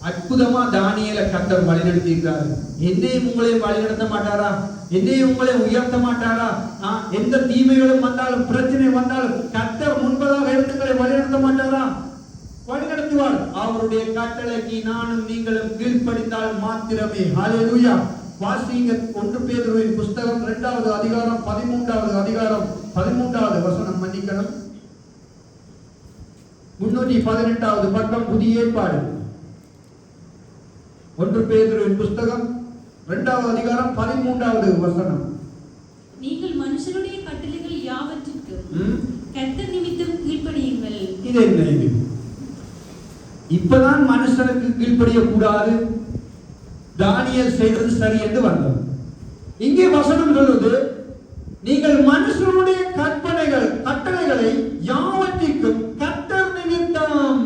அற்புதமா தானியேலை கர்த்தர் வழிநடத்தி இருக்கிறார். என்னையும் உங்களையும் வழிநடத்த மாட்டாரா? என்னையும் உங்களை உயர்த்த மாட்டாரா? எந்த தீமைகளும் வந்தாலும் பிரச்சனை வந்தாலும் கர்த்தர் முன்பதாக இடத்துக்களை வழிநடத்த மாட்டாரா? வழிநடத்துவார். அவருடைய கட்டளைக்கு நானும் நீங்களும் கீழ்ப்படிந்தால் மாத்திரமே. ஹalleluya. வாசிங்க 1 பேதுருவின் புத்தகம் 2வது அதிகாரம் 13வது அதிகாரம் 13வது வசனம். மன்னிக்கணும், 318வது பக்கம், புதிய ஏற்பாடு. 1 பேதுருவின் புத்தகம் 2வது அதிகாரம் 13வது வசனம். நீங்கள் மனுஷருடைய கட்டளைகள் யாவற்றிற்கும் கர்த்தர் நிமித்தம் கீழ்ப்படியுங்கள். இது என்ன? இது இப்பதான் மனுஷனுக்கு கீழ்ப்படிய கூடாது, தானியேல் செய்தது சரி என்று வந்தோம். இங்கே வசனம் சொல்வது, நீங்கள் மனுஷனுடைய கட்டளைகளை யாவற்றிற்கும் கர்த்தர் நிமித்தம்.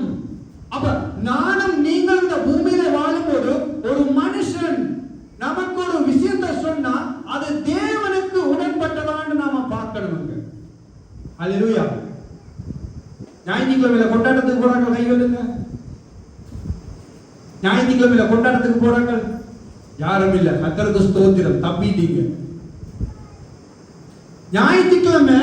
அப்ப நானும் நீங்கள் இந்த பூமியில வாழும்போது ஒரு மனுஷன் நமக்கு ஒரு விஷயத்தை சொன்னா அது தேவனுக்கு உடன்பட்டதான்னு நாம பார்க்கணும். ஹalleluya. ஞாயிற்றுக்கிழமையில கொண்டாட்டத்துக்கு போறாங்க, கை வைங்க. ஞாயிற்றுக்கிழமையில கொண்டாட்டத்துக்கு போறாங்க, யாரும் இல்ல. கர்த்தருக்கு ஸ்தோத்திரம், தப்பிட்டீங்க. ஞாயிற்றுக்கிழமை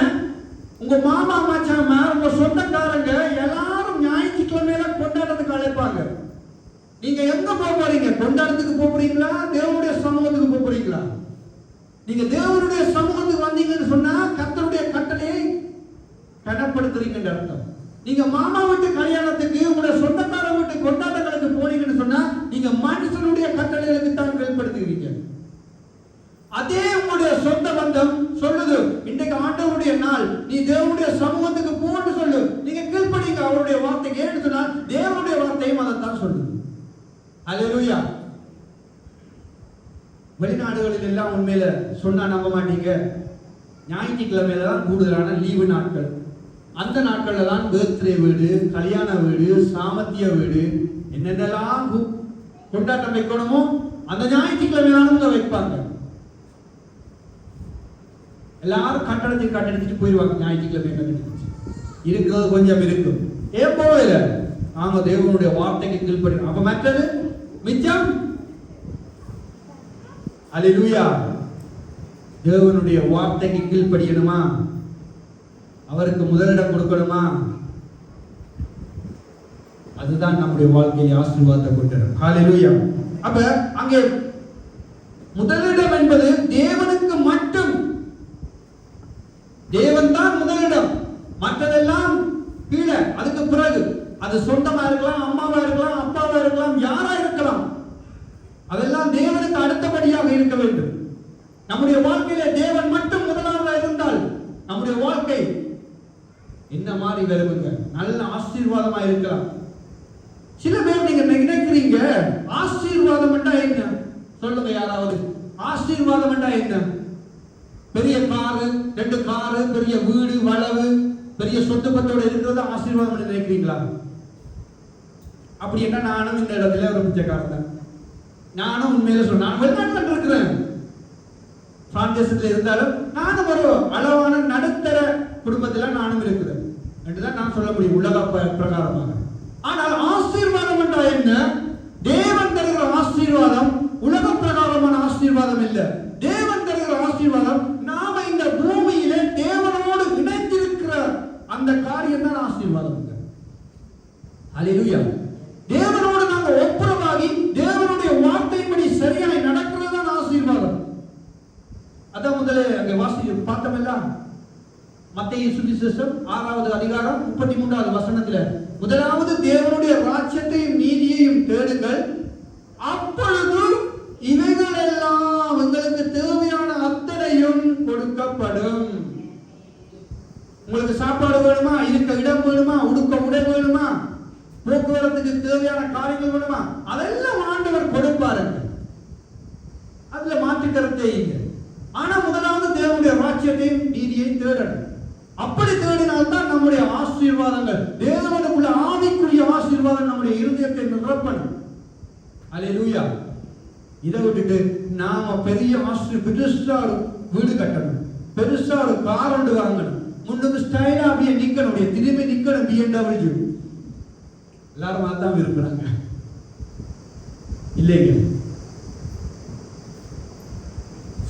உங்க மாமா மச்சான் உங்க சொந்தக்காரங்க எல்லாரும் ஞாயிற்றுக்கிழமையில கொண்டாட்டத்துக்கு அழைப்பாங்க. நீங்க எங்க போக போறீங்க? கொண்டாட்டத்துக்கு போறீங்களா, தேவனுடைய சமூகத்துக்கு போறீங்களா? நீங்க தேவனுடைய சமூகத்துக்கு வந்தீங்கன்னு சொன்னா கர்த்தருடைய கட்டளையை கனப்படுத்துறீங்கன்னு அர்த்தம். நீங்க மாமா வீட்டு கல்யாணத்துக்கு உங்களுடைய சொந்தக்கார வீட்டு கொண்டாட்டங்களுக்கு போனீங்கன்னு சொன்னா நீங்க மனுஷனுடைய கட்டளைகளுக்கு தான் கீழ்படுத்துகிறீங்க. அதே உங்களுடைய சொந்த பந்தம் சொல்லுது, இன்றைக்கு ஆண்டவருடைய நாள், நீ தேவனுடைய சமூகத்துக்கு போன்னு சொல்லு, நீங்க கீழ்படிங்க அவருடைய வார்த்தைக்கு. ஏன்னு சொன்னால் தேவனுடைய வார்த்தையும் அதைத்தான் சொல்லுது. அல்லேலூயா. வெளிநாடுகளில் எல்லாம் உண்மையில சொன்னா நம்ப மாட்டீங்க, ஞாயிற்றுக்கிழமையில தான் கூடுதலான லீவு நாட்கள். அந்த நாட்கள்ல தான் பர்த்டே வீடு, கல்யாண வீடு, சாமத்திய வீடு, என்னென்னலாம் கொண்டாட்டம் வைக்கணுமோ அந்த ஞாயிற்றுக்கிழமையில வைப்பாங்க. எல்லாரும் கட்டடத்துக்கு போயிடுவாங்க. ஞாயிற்றுக்கிழமை கட்டடிச்சு இருக்கிறது கொஞ்சம் இருக்கும். ஏன் போகல? நாங்க தேவனுடைய வார்த்தைக்கு கீழ்படி. அப்ப மற்றது மிச்சம். அல்லேலூயா. தேவனுடைய வார்த்தைக்கு கீழ்படியணுமா? அவருக்கு முதலிடம் கொடுக்கணுமா? அதுதான் நம்முடைய வாழ்க்கையை ஆசீர்வாதத்தை கொண்டிருக்கும். ஹல்லேலூயா. அப்ப அங்கே முதலிடம் என்பது தேவனுக்கு மட்டும். தேவன் தான் முதலிடம், மற்றதெல்லாம் கீழே. அதுக்கு பிறகு அது சொந்தமா இருக்கலாம், அம்மாவா இருக்கலாம், அப்பாவா இருக்கலாம், யாரா இருக்கலாம், அதெல்லாம் தேவனுக்கு அடுத்தபடியாக இருக்க வேண்டும். நம்முடைய வாழ்க்கையில தேவன் மட்டும் முதலாவதா இருந்தால் நம்முடைய வாழ்க்கை என்ன மாதிரி வருவங்க? நல்ல ஆசீர்வாதமா இருக்கலாம். சில பேர் நீங்க நினைக்கிறீங்க ஆசீர்வாதம் என்றா என்ன? சொல்லுங்க யாராவது. ஆசீர்வாதம் என்றா என்ன? பெரிய காரு, 2 காரு, பெரிய வீடு, வளவு, பெரிய சொத்து பத்தோட இருக்கிறது ஆசீர்வாதம் நினைக்கிறீங்களா? அப்படி என்ன? நானும் இந்த இடத்துல ஒரு பிச்சைக்காரன் தான். நானும் உண்மையில சொன்ன வெளிநாட்டில் இருக்கிறேன், பிரான்சேசத்துல இருந்தாலும் நானும் ஒரு அளவான நடுத்தர குடும்பத்தில் நானும் இருக்கிறேன் என்றுதான் நான் சொல்ல முடியும் உலக பிரகாரமாக. ஆனால் ஆசீர்வாதம் என்றா என்ன? தேவன் தருகிற ஆசீர்வாதம் உலக பிரகாரமான ஆசீர்வாதம் இல்லை. தேவன் தருகிற ஆசீர்வாதம் நாம இந்த பூமியிலே தேவனோடு இணைந்திருக்கிற அந்த காரியம் தான் ஆசீர்வாதம். அல்லேலூயா. தேவனோடு நாங்கள் ஒப்புரவாகி தேவனுடைய வார்த்தையின்படி சரியாய் நடக்கிறது தான் ஆசீர்வாதம். அதான் முதல்ல அங்கே வாசி பார்த்தோம்ல, மத்தேயு சுவிசேஷம் 6வது அதிகாரம் 33வது வசனத்துல, முதலாவது தேவனுடைய ராஜ்யத்தையும் நீதியையும் தேடுங்கள், அப்பொழுது இவைகள் எல்லாம் உங்களுக்கு தேவையான அத்தனையும் கொடுக்கப்படும். உங்களுக்கு சாப்பாடு வேணுமா? இருக்க இடம் வேணுமா? உடுக்க உடை வேணுமா? போக்குவரத்துக்கு தேவையான காரியங்கள் வேணுமா? அதெல்லாம் ஆண்டவர் கொடுப்பாரு. அதுல மாற்றுக்கருத்தே இல்லை. ஆனா முதலாவது தேவனுடைய ராஜ்யத்தையும் நீதியையும் தேடணும். அப்படி தேடினால்தான் நம்முடைய ஆசீர்வாதங்கள், தேவனுக்குள்ள ஆவிக்குரிய ஆசீர்வாதம் நம்முடைய இருதயத்தை நிரப்பணும். அல்லேலூயா. இதை விட்டுட்டு நாம பெரிய பெருசா ஒரு வீடு கட்டணும், பெருசா ஒரு கார் ஒன்று வாங்கணும், முன்னுக்கு ஸ்டைலா அப்படியே நிக்கணும், திரும்பி நிக்கணும், BMW. எல்லாரும் அதான் விரும்புறாங்க இல்லைங்க?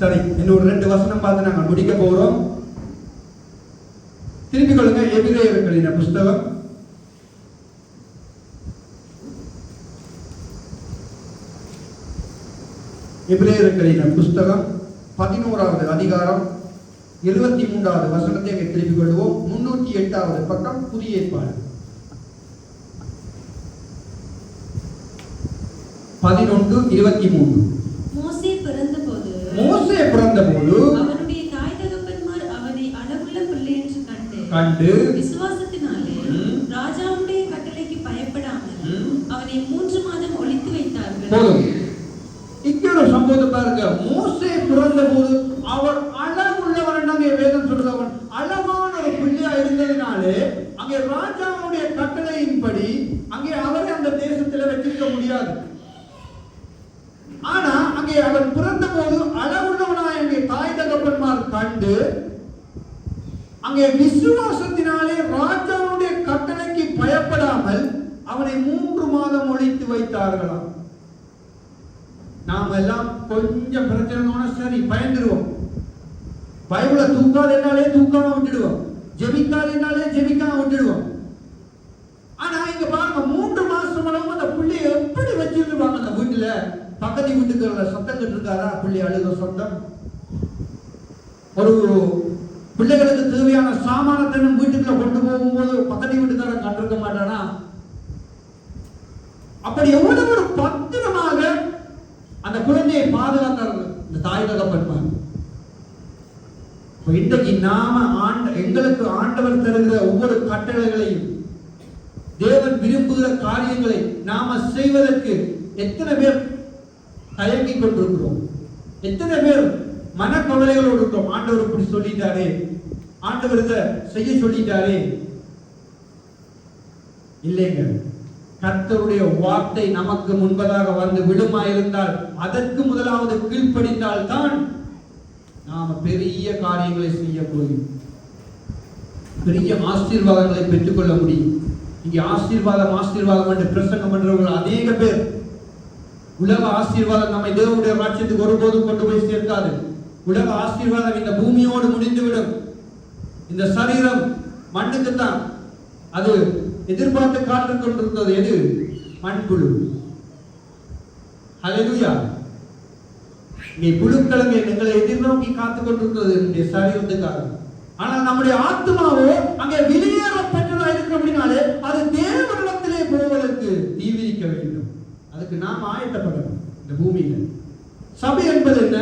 சரி, இன்னொரு 2 வசனம் பார்த்து நாங்கள் முடிக்க போறோம். திருப்பிக் கொள்ளுங்க. எபிரேயர்களின் புஸ்தகம் எபிரேயர்களின் புஸ்தகம் 11வது அதிகாரம் 23வது வசனத்தை திருப்பிக் கொள்வோம். 308வது பக்கம், புதிய ஏற்பாடு. 11:23. மோசே பிறந்தபோது அவனுடைய தாய் தகப்பன்மார் அவனை அளவுள்ள பிள்ளை என்று கண்டு விசுவாசத்தினாலே ராஜாவுடைய கட்டளைக்கு பயப்படாமல் அவனை 3 மாதம் ஒளித்து வைத்தார்கள். போதும். இங்க ஒரு சம்பவத்தை பாருங்க. மோசே பிறந்தபோது அவர் அளவுள்ளவன் என்றாங்க வேதம் சொல்றவன். அளவான ஒரு பிள்ளையா இருந்ததினாலே அங்கே ராஜாவுடைய கட்டளையின்படி அங்கே அவரை அந்த தேசத்துல வச்சிருக்க முடியாது. ஆனா அங்கே அவன் பிறந்த போது அளவுள்ளவனாய் அங்கே தாய் தகப்பன்மார் கண்டு அங்கே விசுவாசத்தினாலே ராஜாவுடைய கட்டளைக்கு பயப்படாமல் அவனை 3 மாதம் ஒளித்து வைத்தார்களாம். நாம எல்லாம் கொஞ்சம் பிரச்சனை சரி பயந்துருவோம். பைபிளை தூக்காது என்னாலே தூக்காம விட்டுடுவோம், ஜெபிக்காது என்னாலே ஜெபிக்காம விட்டுடுவோம். ஆனா இங்க பாருங்க, 3 மாசம் அளவு அந்த பிள்ளைய எப்படி வச்சிருப்பாங்க அந்த வீட்டுல. பக்கத்து வீட்டுக்கு சத்தம் கட்டு இருக்காரா? பிள்ளை அழுக சத்தம். ஒரு பிள்ளைகளுக்கு தேவையான சாமானத்தை வீட்டுக்குள்ள கொண்டு போகும்போது பக்கத்து வீட்டுக்காரன் கண்டிருக்க மாட்டானா? அப்படி எவ்வளவு ஒரு பத்திரமாக அந்த குழந்தையை பாதுகாக்கிறது இந்த தாய் தகப்பன்மார். இன்றைக்கு நாம எங்களுக்கு ஆண்டவர் தருகிற ஒவ்வொரு கட்டளைகளையும், தேவன் விரும்புகிற காரியங்களை நாம செய்வதற்கு எத்தனை பேர் தயங்கிக் கொண்டிருக்கிறோம்? எத்தனை பேர் மனக்கவலைகளோடு இருக்கிறோம்? ஆண்டவர் இப்படி சொல்லிட்டாரே, ஆண்டவர் இதை செய்ய சொல்லிட்டாரே. இல்லைங்க, கர்த்தருடைய வார்த்தை நமக்கு முன்பதாக வந்து விழுமாயிருந்தால், அதற்கு முதலாவது கீழ்ப்படிந்தால் தான் நாம பெரிய காரியங்களை செய்ய முடியும், பெரிய ஆசீர்வாதங்களை பெற்றுக்கொள்ள முடியும். இங்க ஆசீர்வாதம் ஆசீர்வாதம் என்று பிரசங்கம் பண்றவர்கள் அநேக பேர். உலக ஆசீர்வாதம் நம்மை தேவனுடைய ராஜ்யத்துக்கு ஒருபோதும் கொண்டு போய் சேர்க்காது. உலக ஆசீர்வாதம் இந்த பூமியோடு முடிந்துவிடும். இந்த சரீரம் மண்ணுக்குத்தான். அது எதிர்பார்த்து காத்து கொண்டிருந்தது எது? மண்புழு. ஹல்லேலூயா. இங்கே புழுக்களுங்க எங்களை எதிர்நோக்கி காத்துக் கொண்டிருக்கிறது என்னுடைய சரீரத்துக்காக. ஆனால் நம்முடைய ஆத்மாவோ அங்கே வெளியேறப்பட்டதா இருக்க அப்படின்னாலே அது தேவனிடத்திலே போவதற்கு தீவிரிக்க வேண்டும். அதுக்கு நாம் ஆயத்தப்படணும். இந்த பூமியில சபை என்பது என்ன?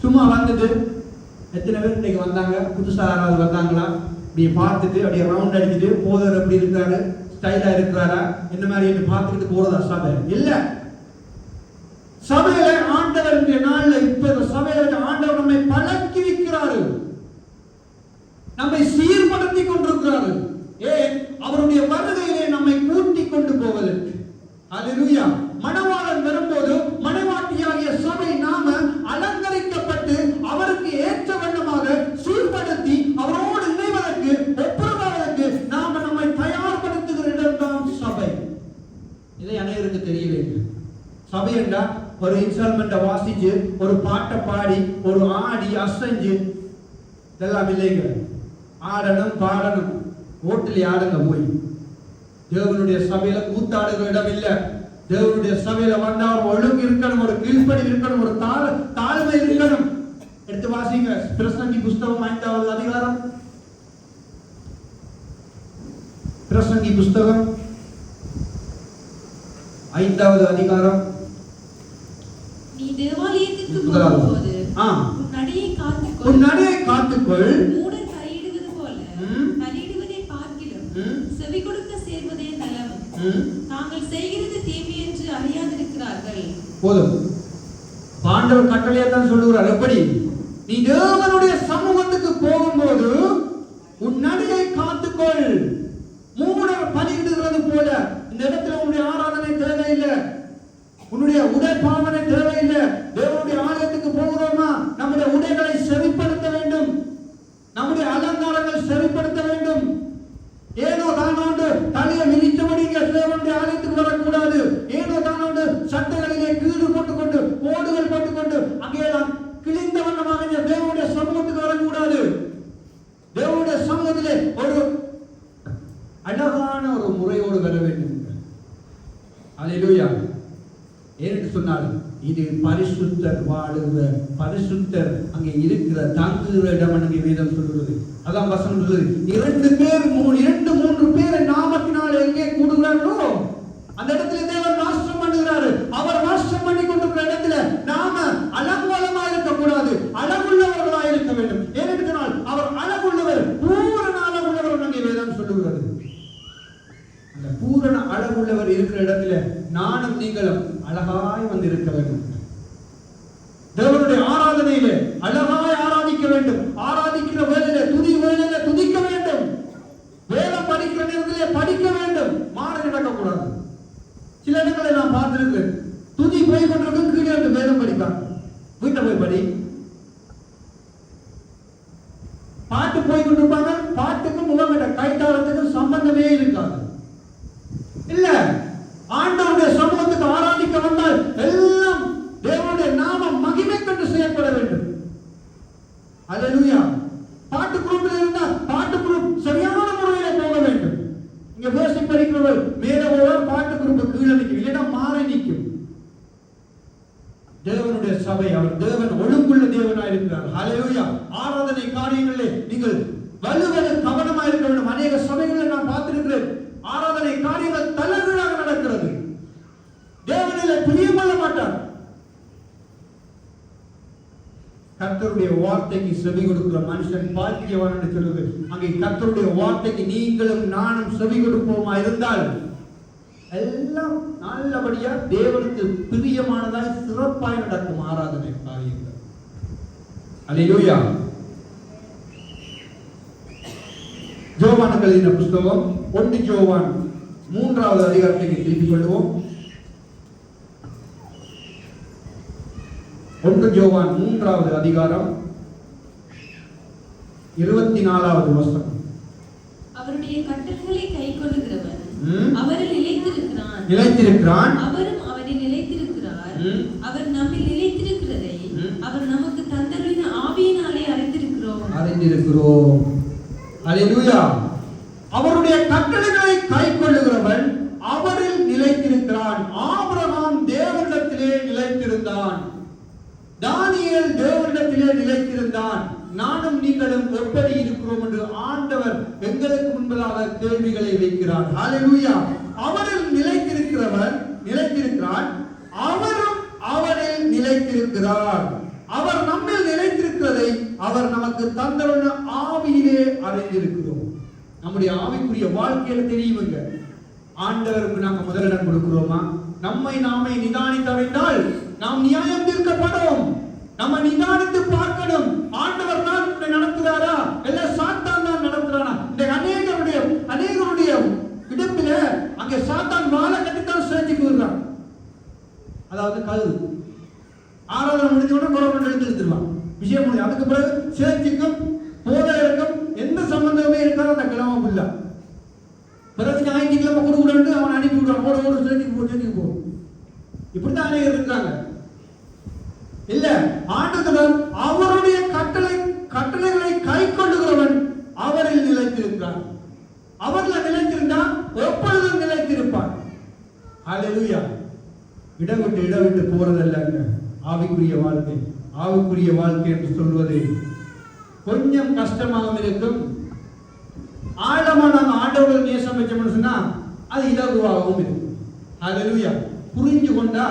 சும்மா வந்துட்டு எத்தனை பேர் இன்னைக்கு வந்தாங்க, புதுசா யாராவது வந்தாங்களா, இப்படி பார்த்துட்டு அப்படியே ரவுண்ட் அடிச்சுட்டு போதர் எப்படி இருக்கிறாரு, ஸ்டைலா இருக்கிறாரா, என்ன மாதிரி என்று பார்த்துக்கிட்டு போறதா சபை? இல்ல. சபையில ஆண்டவருடைய நாள்ல இப்ப சபையில ஆண்டவர் நம்மை பழக்கி வைக்கிறாரு, நம்மை சீர்படுத்தி கொண்டிருக்கிறாரு. ஏன்? அவருடைய வருகையிலே நம்மை கூட்டிக் கொண்டு போவதற்கு. ஹல்லேலூயா. மணவாளன் வரும்போது மணவாட்டியாகிய சபை நாம அலங்கரிக்கப்பட்டு அவருக்கு ஏற்ற வண்ணமாக சீர்படுத்தி அவரோடு இணைவதற்கு ஒப்புரவாவதற்கு நாம நம்மை தயார்படுத்துகிற இடம்தான் சபை. இதை அனைவருக்கு தெரியலைங்க. சபை என்றா ஒரு இன்ஸ்டால்மெண்ட்டை வாசிச்சு, ஒரு பாட்டை பாடி, ஒரு ஆடி அசைஞ்சு இதெல்லாம் இல்லைங்க. ஆடணும் பாடணும், ஓட்டில் ஆடுங்க போய். தேவனுடைய சபையில கூத்தாடுகிற இடம் இல்ல. தேவனுடைய சபையில வந்தா ஒரு ஒழுங்கு இருக்கணும், ஒரு கீழ்ப்படி இருக்கணும், ஒரு தாழ்மை இருக்கணும். எடுத்து வாசிங்க பிரசங்கி புஸ்தகம் 5வது அதிகாரம். பிரசங்கி புஸ்தகம் 5வது அதிகாரம். நீ தேவாலயத்துக்கு போகும்போது உன் நடையை காத்துக்கொள். மூடர் தலையிடுவது போல தலையிடுவதை பார்க்கிலும் செவி கொடுக்க சேர்வதே நலம். தாங்கள் செய்கிறது தீமை என்று அறியாதிருக்கிறார்கள். போதும். ஆண்டவர் கட்டளையை தான் சொல்லுகிறார். எப்படி? நீ தேவனுடைய சமூகத்துக்கு போகும்போது உன் நடையை காத்துக்கொள். மூடர் பலியிடுகிறது போல இந்த இடத்துல உன்னுடைய ஆராதனை தேவையில்லை, உன்னுடைய உடை பாவனை தேவையில்லை. தேவனுடைய ஆலயத்துக்கு போகிறோமா, நம்முடைய உடைகளை சரிப்படுத்த வேண்டும், நம்முடைய அலங்காரங்கள் சரிப்படுத்த வேண்டும். ஏனோ தானோண்டு தலையை விரித்தபடி தேவனுடைய ஆலயத்துக்கு வரக்கூடாது. ஏனோ தானோண்டு சட்டைகளிலே கீழு போட்டுக்கொண்டு கோடுகள் போட்டுக்கொண்டு அங்கேதான் கிழிந்த வண்ணமாக தேவனுடைய சமூகத்துக்கு வரக்கூடாது. தேவனுடைய சமூகத்திலே ஒரு அழகான ஒரு முறையோடு வர வேண்டும். அல்லேலூயா. ஏன்னு சொன்னால் இது பரிசுத்தர் வாழுகிற, பரிசுத்தர் அங்கே இருக்கிற தங்குகிற இடம் என்று வேதம் சொல்கிறது. அதான் வசனம் சொல்லுது, 2-3 பேர் நாமத்தினால் எங்கே கூடுகிறார்களோ அந்த இடத்துல தேவன் வாசம் பண்ணுகிறாரு. அவர் வாசம் பண்ணி கொண்டிருக்கிற இடத்துல நாம அலங்கோலமாக இருக்கக்கூடாது, அழகுள்ளவர்களாக இருக்க வேண்டும். ஏன்னு சொன்னால் அவர் அழகுள்ளவர், பூரண அழகுள்ளவர் அங்கே வேதம் சொல்லுகிறது. அந்த பூரண அழகுள்ளவர் இருக்கிற இடத்துல நானும் நீங்களும் அழகாய் வந்து இருக்க வேண்டும். தேவனுடைய ஆராதனையிலே அழகாய் ஆராதிக்க வேண்டும். ஆராதிக்கிற வேளையிலே துதி வேளையிலே துதிக்க வேண்டும். வேதம் படிக்கிற நேரத்திலே படிக்க வேண்டும். மாறி நடக்கக்கூடாது. சில இடங்களை நான் பார்த்திருக்கேன், துதி போய் கொண்டிருக்கும், கீழே இருந்து வேதம் படிப்பாங்க. வீட்டை போய் படி. பாட்டு போய் கொண்டிருப்பாங்க, பாட்டுக்கும் முகமிட்ட கைத்தாளத்துக்கும் சம்பந்தமே இருக்காது. இல்ல, ஆண்டவருடைய சமூகத்துக்கு ஆராதிக்க வந்தால் எல்லாம் தேவனுடைய நாமம் மகிமை கண்டு செயல்பட வேண்டும். அல்லேலூயா. பாட்டு குரூப்பில் இருந்தால் பாட்டு குரூப் சரியான முறையில போக வேண்டும். இங்க வேர்ஷிப் படிக்கிறவர் மேல போவார், பாட்டு குரூப் கீழே நிற்கும், இல்லைன்னா மாறி நிற்கும். தேவனுடைய சபை, அவர் தேவன் ஒழுங்குள்ள தேவனாய் இருக்கிறார். அல்லேலூயா. கர்த்தருடைய வார்த்தைக்கு செவி கொடுக்கிற மனுஷன் பாக்கியவான் என்று சொல்லுது. அங்கே கர்த்தருடைய வார்த்தைக்கு நீங்களும் நானும் செவி கொடுப்போமா இருந்தால் எல்லாம் நல்லபடியா தேவனுக்கு பிரியமானதாய் சிறப்பாய் நடக்கும் ஆராதனை காரியங்கள். அல்லேலூயா. யோவான் எழுதின புத்தகம் 1 யோவான் 3வது அதிகாரத்துக்கு திருப்பிக் கொள்வோம். 1 யோவான் 3வது அதிகாரம் 24வது வசனம். அவருடைய கட்டளைகளை கைக்கொள்ளுகிறவன் அவரில் நிலைத்திருக்கிறான், அவரும் அவரில் நிலைத்திருக்கிறார். அவர் நம்மில் நிலைத்திருக்கிறதை அவர் நமக்கு தந்தருளின ஆவியினாலே அறிந்திருக்கிறோம். அல்லேலூயா. அவருடைய கட்டளைகளை கைக்கொள்ளுகிறவன் அவரில் நிலைத்திருக்கிறான். ஆபிரகாம் தேவனிடத்திலே நிலைத்திருந்தான். தானியேல் தேவனிடத்திலே நிலைத்திருந்தான். நானும் நீங்களும் எப்படி இருக்கிறோம் என்று ஆண்டவர் எங்களுக்கு முன்பதாக கேள்விகளை வைக்கிறார். அல்லேலூயா. அவரில் நிலைத்திருக்கிறான், அவரும் அவரில் நிலைத்திருக்கிறார். அவர் நம்மில் நிலைத்திருக்கிறதை அவர் நமக்கு தந்தருளின ஆவியிலே அறிந்திருக்கிறோம். நம்முடைய ஆவிக்குரிய வாழ்க்கையில தெரியுங்க, ஆண்டவருக்கு நாம முதலிடம் கொடுக்கிறோமா? நம்மை நாமே நிதானித்தறிந்தால் நாம் நியாயம் தீர்க்கப்படும். நம்ம நிதானித்து பார்க்கணும், ஆண்டவர் தான் நடத்துறாரா இல்ல சாத்தான் தான் நடத்துறானா? இந்த அநேகருடைய இடுப்பில அங்கே சாத்தான் வாழை கட்டித்தான் சேர்த்துக்கு வருகிறான். அதாவது கழுது ஆராதனை முடிஞ்ச உடனே குரல் எழுத்துருவான் விஷயம் முடியும். அதுக்கு பிறகு சேர்ச்சிக்கும் போதைக்கும் எந்த சம்பந்தமே இருக்காது அந்த கிழமை புள்ள. பிறகு ஞாயிற்றுக்கிழமை கொடுக்குறேன் அவன் அனுப்பி விடுவான், ஓட சேர்ச்சிக்கு போ. இப்படித்தான் அநேகர் இருக்காங்க. இல்ல, ஆண்டவர் அவருடைய கட்டளைகளை கை கொள்ளுகிறவன் அவரில் நிலைத்திருக்கிறான். அவரில் நிலைத்திருந்தா எப்பொழுதும் நிலைத்திருப்பான். அல்லேலூயா. இடவிட்டு போறதல்ல ஆவிக்குரிய வாழ்க்கை. ஆவிக்குரிய வாழ்க்கை என்று சொல்வது கொஞ்சம் கஷ்டமாகவும் இருக்கும். ஆழமா நாங்கள் ஆண்டவர்கள் நேசம் வச்சோம்னு சொன்னா அது இலகுவாகவும் இருக்கும். அல்லேலூயா. புரிஞ்சு கொண்டா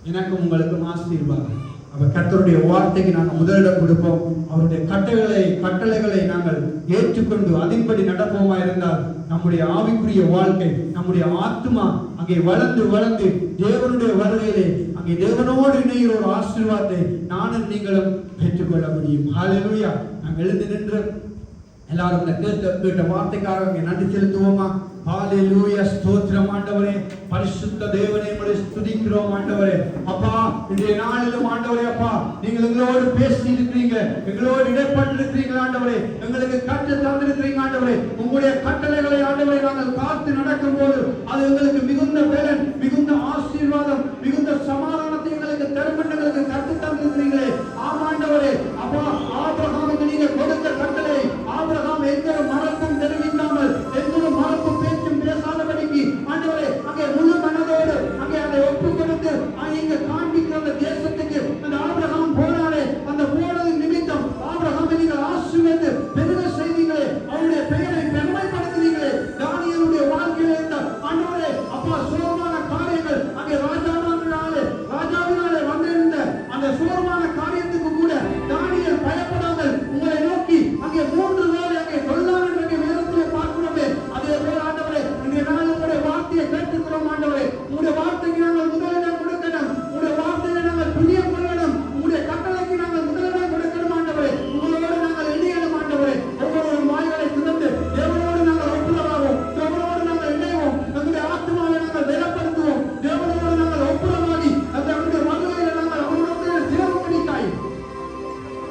எனக்கும் உங்களுக்கும் ஆசீர்வாதம். அப்ப கர்த்தருடைய வார்த்தைக்கு நாங்கள் முதலிடம் கொடுப்போம். அவருடைய கட்டளைகளை நாங்கள் ஏற்றுக்கொண்டு அதன்படி நடப்போமா இருந்தால் நம்முடைய ஆவிக்குரிய வாழ்க்கை, நம்முடைய ஆத்மா அங்கே வளர்ந்து தேவனுடைய வருகையிலே அங்கே தேவனோடு இணைகிற ஒரு ஆசீர்வாதத்தை நானும் நீங்களும் பெற்றுக்கொள்ள முடியும். ஹல்லேலூயா. நாங்கள் எழுந்து நின்று எல்லாரும் கேட்ட வார்த்தைக்காக நன்றி செலுத்துவோமா? ஹல்லேலூயா. ஸ்தோத்திரம் ஆண்டவரே. பரிசுத்த தேவனே, உம்மை ஸ்துதிக்கிறோம் ஆண்டவரே. அப்பா, இன்றைய நாளிலும் ஆண்டவரே அப்பா, நீங்கள் எங்களோடு பேசி இருக்கிறீங்க, எங்களோடு இடைப்பட்டு இருக்கிறீங்க ஆண்டவரே. எங்களுக்கு கற்று தந்திருக்கிறீங்க ஆண்டவரே. உங்களுடைய கட்டளைகளை ஆண்டவரே நாங்கள் காத்து நடக்கும் போது அது எங்களுக்கு மிகுந்த பலன், மிகுந்த ஆசீர்வாதம், மிகுந்த சமாதானத்தை எங்களுக்கு தரும் என்று எங்களுக்கு கற்று தந்திருக்கிறீங்களே. ஆமாண்டவரே. அப்பா, ஆபிரகாமுக்கு நீங்க கொடுத்த கட்டளை, ஆபிரகாம் எந்த மறப்பும் தெரிவிக்காமல் எந்த மறப்பும் பேச்சும் பேசாதபடிக்கு ஆண்டவரே அங்கே முழு மனதோடு அங்கே அதை ஒப்புக் கொடுத்து இங்க காண்பிக்கிற அந்த தேசத்துக்கு அந்த ஆபிரகாம் போனாரே, அந்த போனது நிமித்தம் ஆபிரகாமை நீங்கள் ஆசீர்வதித்து பெருக செய்தீங்களே, அவருடைய பெயரை பெருமைப்படுத்தினீங்களே. தானியேலுடைய வாழ்க்கையில் இருந்த ஆண்டவரே அப்பா சோகமான காரியங்கள் அங்கே ராஜாவினாலே வந்திருந்த அந்த சோகமான காரியத்துக்கு கூட தானியேல் பயப்படாமல் உங்களை நோக்கி அங்கே 3 வேளை அங்கே சொல்லார் என்று வேதத்திலே பார்க்கிறோமே. அதே போல ஆண்டவரே இன்றைய நாள் உங்களுடைய வார்த்தையை கேட்டுக்கிறோம் ஆண்டவரே. உங்களுடைய வார்த்தைக்கு நாங்கள் முதலிடம் கொடுக்கணும், உங்களுடைய வார்த்தையை நாங்கள் பிரியம் கொள்ளணும், உங்களுடைய கட்டளைக்கு நாங்கள் முதலிடம் கொடுக்கணும் ஆண்டவரே. உங்களோடு நாங்கள் இணையணும் ஆண்டவரே. ஒவ்வொரு வாய்களை திறந்து தேவனோடு நாங்கள் ஒப்புரவாவோம், தேவனோடு நாங்கள் இணைவோம், நம்முடைய ஆத்மாவை நாங்கள் பலப்படுத்துவோம், தேவனோடு நாங்கள் ஒப்புரவாகி அந்த வருகையில நாங்கள் அவருடைய சேரும்படிக்காய்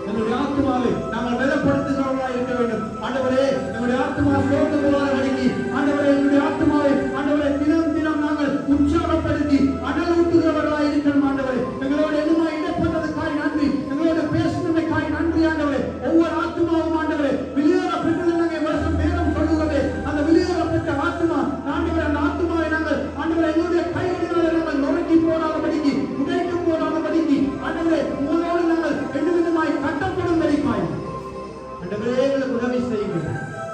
நம்முடைய ஆத்மாவை நாங்கள் பலப்படுத்துகிறவர்களாக இருக்க வேண்டும் ஆண்டவரே. நம்முடைய ஆத்மா சோர்ந்து போகாதபடிக்கு ஆண்டவரே நம்முடைய ஆத்மாவை ஆண்டவரே தினம் நாங்கள் உற்சாகப்படுத்தி அனல் ஊட்டுகிறவர்களாக இருக்கணும் ஆண்டவரே. எங்களோடு என்னமா இடப்பட்டதுக்காய் நன்றி, எங்களோடு பேசினதுக்காய் நன்றி ஆண்டவரே. ஒவ்வொரு ஆத்மாவும் ஆண்டவரே வெளியேறப்பட்டது நாங்கள் வருஷம் நேரம் சொல்லுகிறதே, அந்த வெளியேறப்பட்ட ஆத்மா ஆண்டவரே, அந்த ஆத்மாவை நாங்கள் ஆண்டவரே எங்களுடைய கைகளினாலே நாங்கள் நொறுக்கி போடாதபடிக்கு, உடைத்து போடாதபடிக்கு ஆண்டவரே உங்களோடு நாங்கள் ரெண்டு விதமாய் கட்டப்படும்படிக்காய் ஆண்டவரே எங்களுக்கு உதவி செய்யுங்கள்.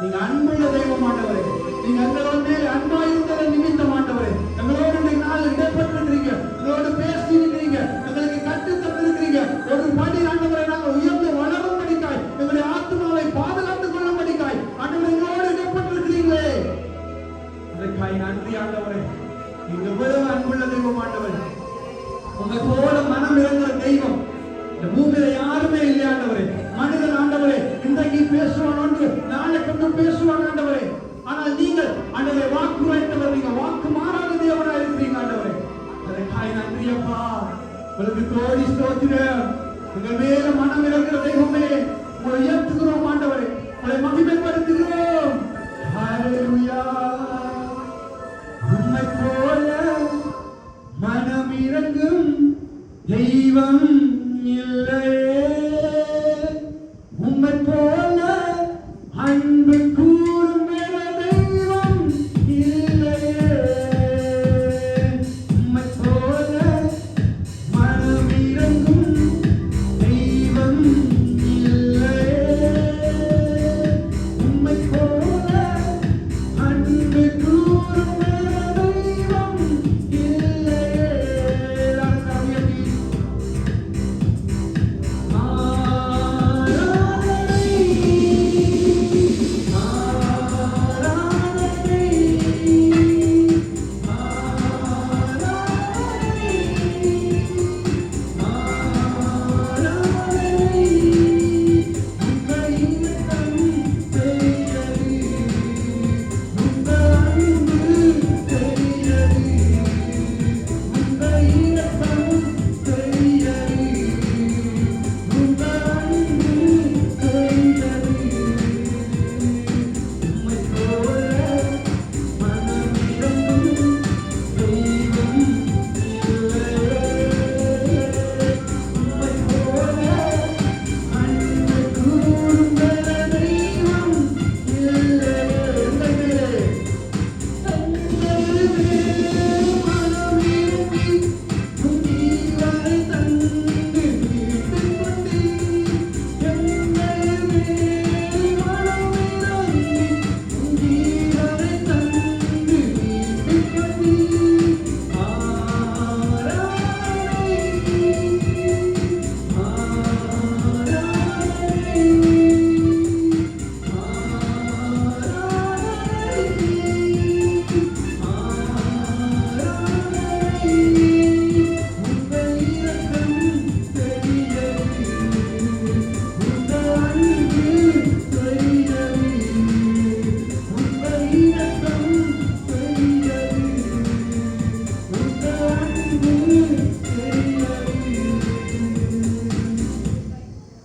நீங்க அன்புள்ள தெய்வம் ஆண்டவரே, உங்களுக்கு கோடி ஸ்தோத்திரம். உங்கள் மேல மனம் இருக்கிற தெய்வமே, உங்களை உயர்த்துகிறோம் ஆண்டவரே, உங்களை மகிமைப்படுத்துகிறோம். ஹalleluya. உம்மை போல மனம் இறங்கும் தெய்வம் இல்லையே, உம்மை போல அன்பு கூறும் தெய்வம் இல்லையே, உம்மை போல மனம் இறங்கும் தெய்வம் இல்லையே, உம்மை போல அன்பு கூறும் தெய்வம் இல்லையே.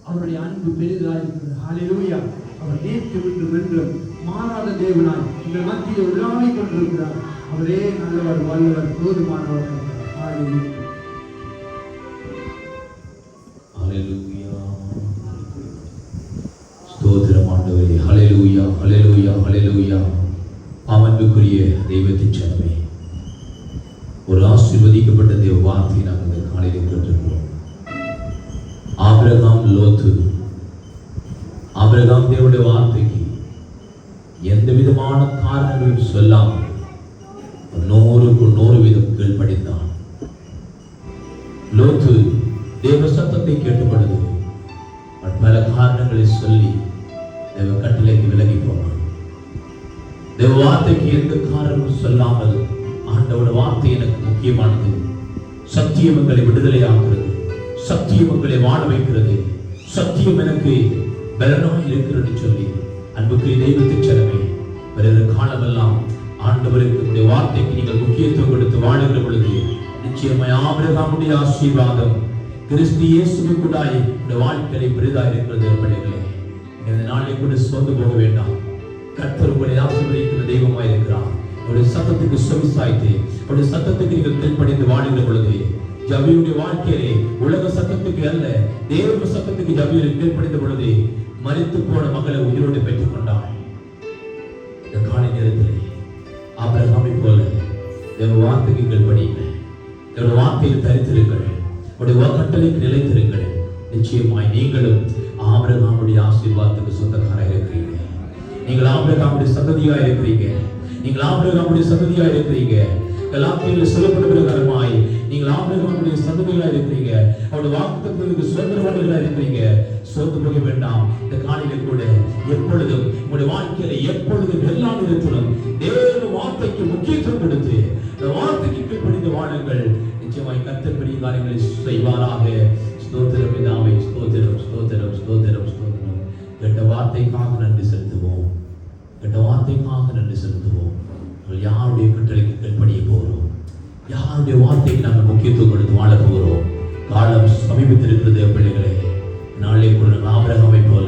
அவருடைய அன்பு பெரிதாக இருக்கிறது. ஹalleluya. அவர் நேற்று இன்றும் என்றும் மாறாத தேவனாய் உங்கள் மத்தியில் உலாவிக் கொண்டிருக்கிறார். அவரே நல்லவர், வல்லவர், போதுமானவர். ஹalleluya. ஹalleluya. ஸ்தோத்திரம் ஆண்டவரே. ஹalleluya, ஹalleluya, ஹalleluya. அன்புக்குரிய தெய்வத்தின் ஜனமே, ஒரு ஆசீர்வதிக்கப்பட்ட தேவ வார்த்தையை நாங்கள் இந்த காலையில் கேட்டிருக்கிறோம். ஆபிரகாம், லோத்து. ஆபிரகாம் தேவனுடைய வார்த்தைக்கு எந்த விதமான காரணங்களும் சொல்லாமல் 100க்கு 100 வீதம் கீழ்ப்படிந்தான். லோத்து தேவ சத்தத்தை கேட்ட பொழுது பல காரணங்களை சொல்லி தேவ கட்டளைக்கு விலகி போனான். தேவ வார்த்தைக்கு எந்த காரணமும் சொல்லாமல், ஆண்டவருடைய வார்த்தை எனக்கு முக்கியமானது, சத்தியம் எங்களை விடுதலையாகிறது, சத்தியம் எங்களை வாழ வைக்கிறது, சத்தியம் எனக்கு பலனாய் இருக்கிறது சொல்லி அன்புக்கு தெய்வத்தின் ஜனமே, பிறகு காலமெல்லாம் ஆண்டவருக்கு வார்த்தைக்கு நீங்கள் முக்கியத்துவம் கொடுத்து வாழுகிற பொழுது நிச்சயமாய் ஆபிரகாமுடைய ஆசீர்வாதம் கிறிஸ்து இயேசுவுக்குள்ளாய் இந்த வாழ்க்கையை பெரிதாக இருக்கிறது. பிள்ளைகளே, இந்த நாளை கூட சோர்ந்து போக வேண்டாம். கர்த்தர் உங்களை ஆசீர்வதிக்கிற தெய்வமாய் இருக்கிறார். அவருடைய சத்தத்துக்கு செவிசாய்த்து அவருடைய சத்தத்துக்கு நீங்கள் கீழ்ப்படிந்து வாழுகிற பொழுது ஜபியுடைய வாழ்க்கையிலே உலக சத்தத்துக்கு அல்ல, தேவ சத்தத்துக்கு ஜபியில் கீழ்ப்படிந்த பொழுது மரித்து போன மகளை உயிரோடு பெற்றுக் கொண்டாள். இந்த காலை நேரத்திலே ஆபிரகாமை போல தேவ வார்த்தைக்கு கீழ்ப்படியுங்கள், தேவ வார்த்தையில் தரித்திருங்கள், அவருடைய கட்டளைக்கு நிலைத்திருங்கள். நிச்சயமாய் நீங்களும் ஆபிரகாமுடைய ஆசீர்வாதத்துக்கு சொந்தக்காரராக இருக்கிறீங்க. நீங்கள் ஆபிரகாமுடைய சந்ததியாக இருக்கிறீங்க. நீங்கள் ஆபிரகாமுடைய சந்ததியாக இருக்கிறீங்க. கலாத்தியில் சொல்லப்படுகிற காரணமாய் நீங்கள் ஆபிரகாமுடைய சந்ததியாக இருக்கிறீங்க. அவருடைய வாக்குத்தத்தத்துக்கு சுதந்திரவாதிகளாக இருக்கிறீங்க. சோர்ந்து போக வேண்டாம். இந்த காலையில கூட எப்பொழுதும் உங்களுடைய வாழ்க்கையில எப்பொழுதும் எல்லா நேரத்திலும் தேவ வார்த்தைக்கு முக்கியத்துவம் கொடுத்து இந்த வார்த்தைக்கு கீழ்ப்படிந்து வாழுங்கள். நிச்சயமாய் கர்த்தர் பெரிய காரியங்களை செய்வாராக. ஸ்தோத்திரம் பிதாவே, ஸ்தோத்திரம், ஸ்தோத்திரம், ஸ்தோத்திரம், ஸ்தோத்திரம். கேட்ட வார்த்தைக்காக நன்றி செலுத்துவோம். கேட்ட வார்த்தைக்காக நன்றி செலுத்துவோம். யாருடைய கட்டளைக்கு கீழ்ப்படிய போகிறோம்? யாருடைய வார்த்தைக்கு நாங்கள் முக்கியத்துவம் கொடுத்து வாழ போகிறோம்? காலம் சமீபத்திருக்கிறது பிள்ளைகளே. நாளை கூட ஆபிரகாமை போல,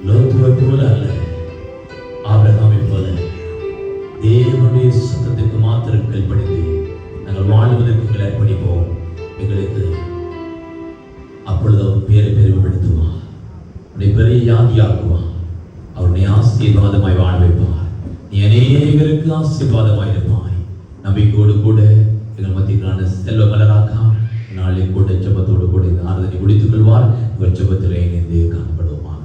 லோத்துவை போல அல்ல, ஆபிரகாமை போல தேவனுடைய சத்தத்துக்கு மாத்திரம் கீழ்ப்படிந்து நாங்கள் வாழ்வதற்கு எங்களை அர்ப்பணிப்போம். எங்களுக்கு அப்பொழுது அவர் பேரை பெருமைப்படுத்துவார், உன்னை பெரிய யாதியாக்குவார், அவருடைய ஆசீர்வாதமாய் வாழ வைப்பார். நீ அநேகருக்கு ஆசீர்வாதமாய் இருப்பாய். நம்பிக்கையோடு கூட எங்கள் மத்தியிலான செல்வ மலராக்கா நாளை கூட ஜெபத்தோடு கூட இந்த ஆராதனை முடித்துக் கொள்வார். இவர் ஜெபத்திலே இணைந்து காணப்படுவோமாக.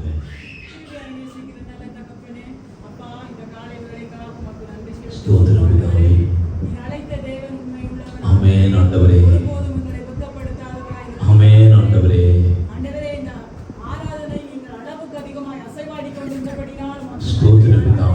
ஸ்தோத்திரம் பிதாவே. ஆமென் ஆண்டவரே. ஆமென் ஆண்டவரே. ஸ்தோத்திரம்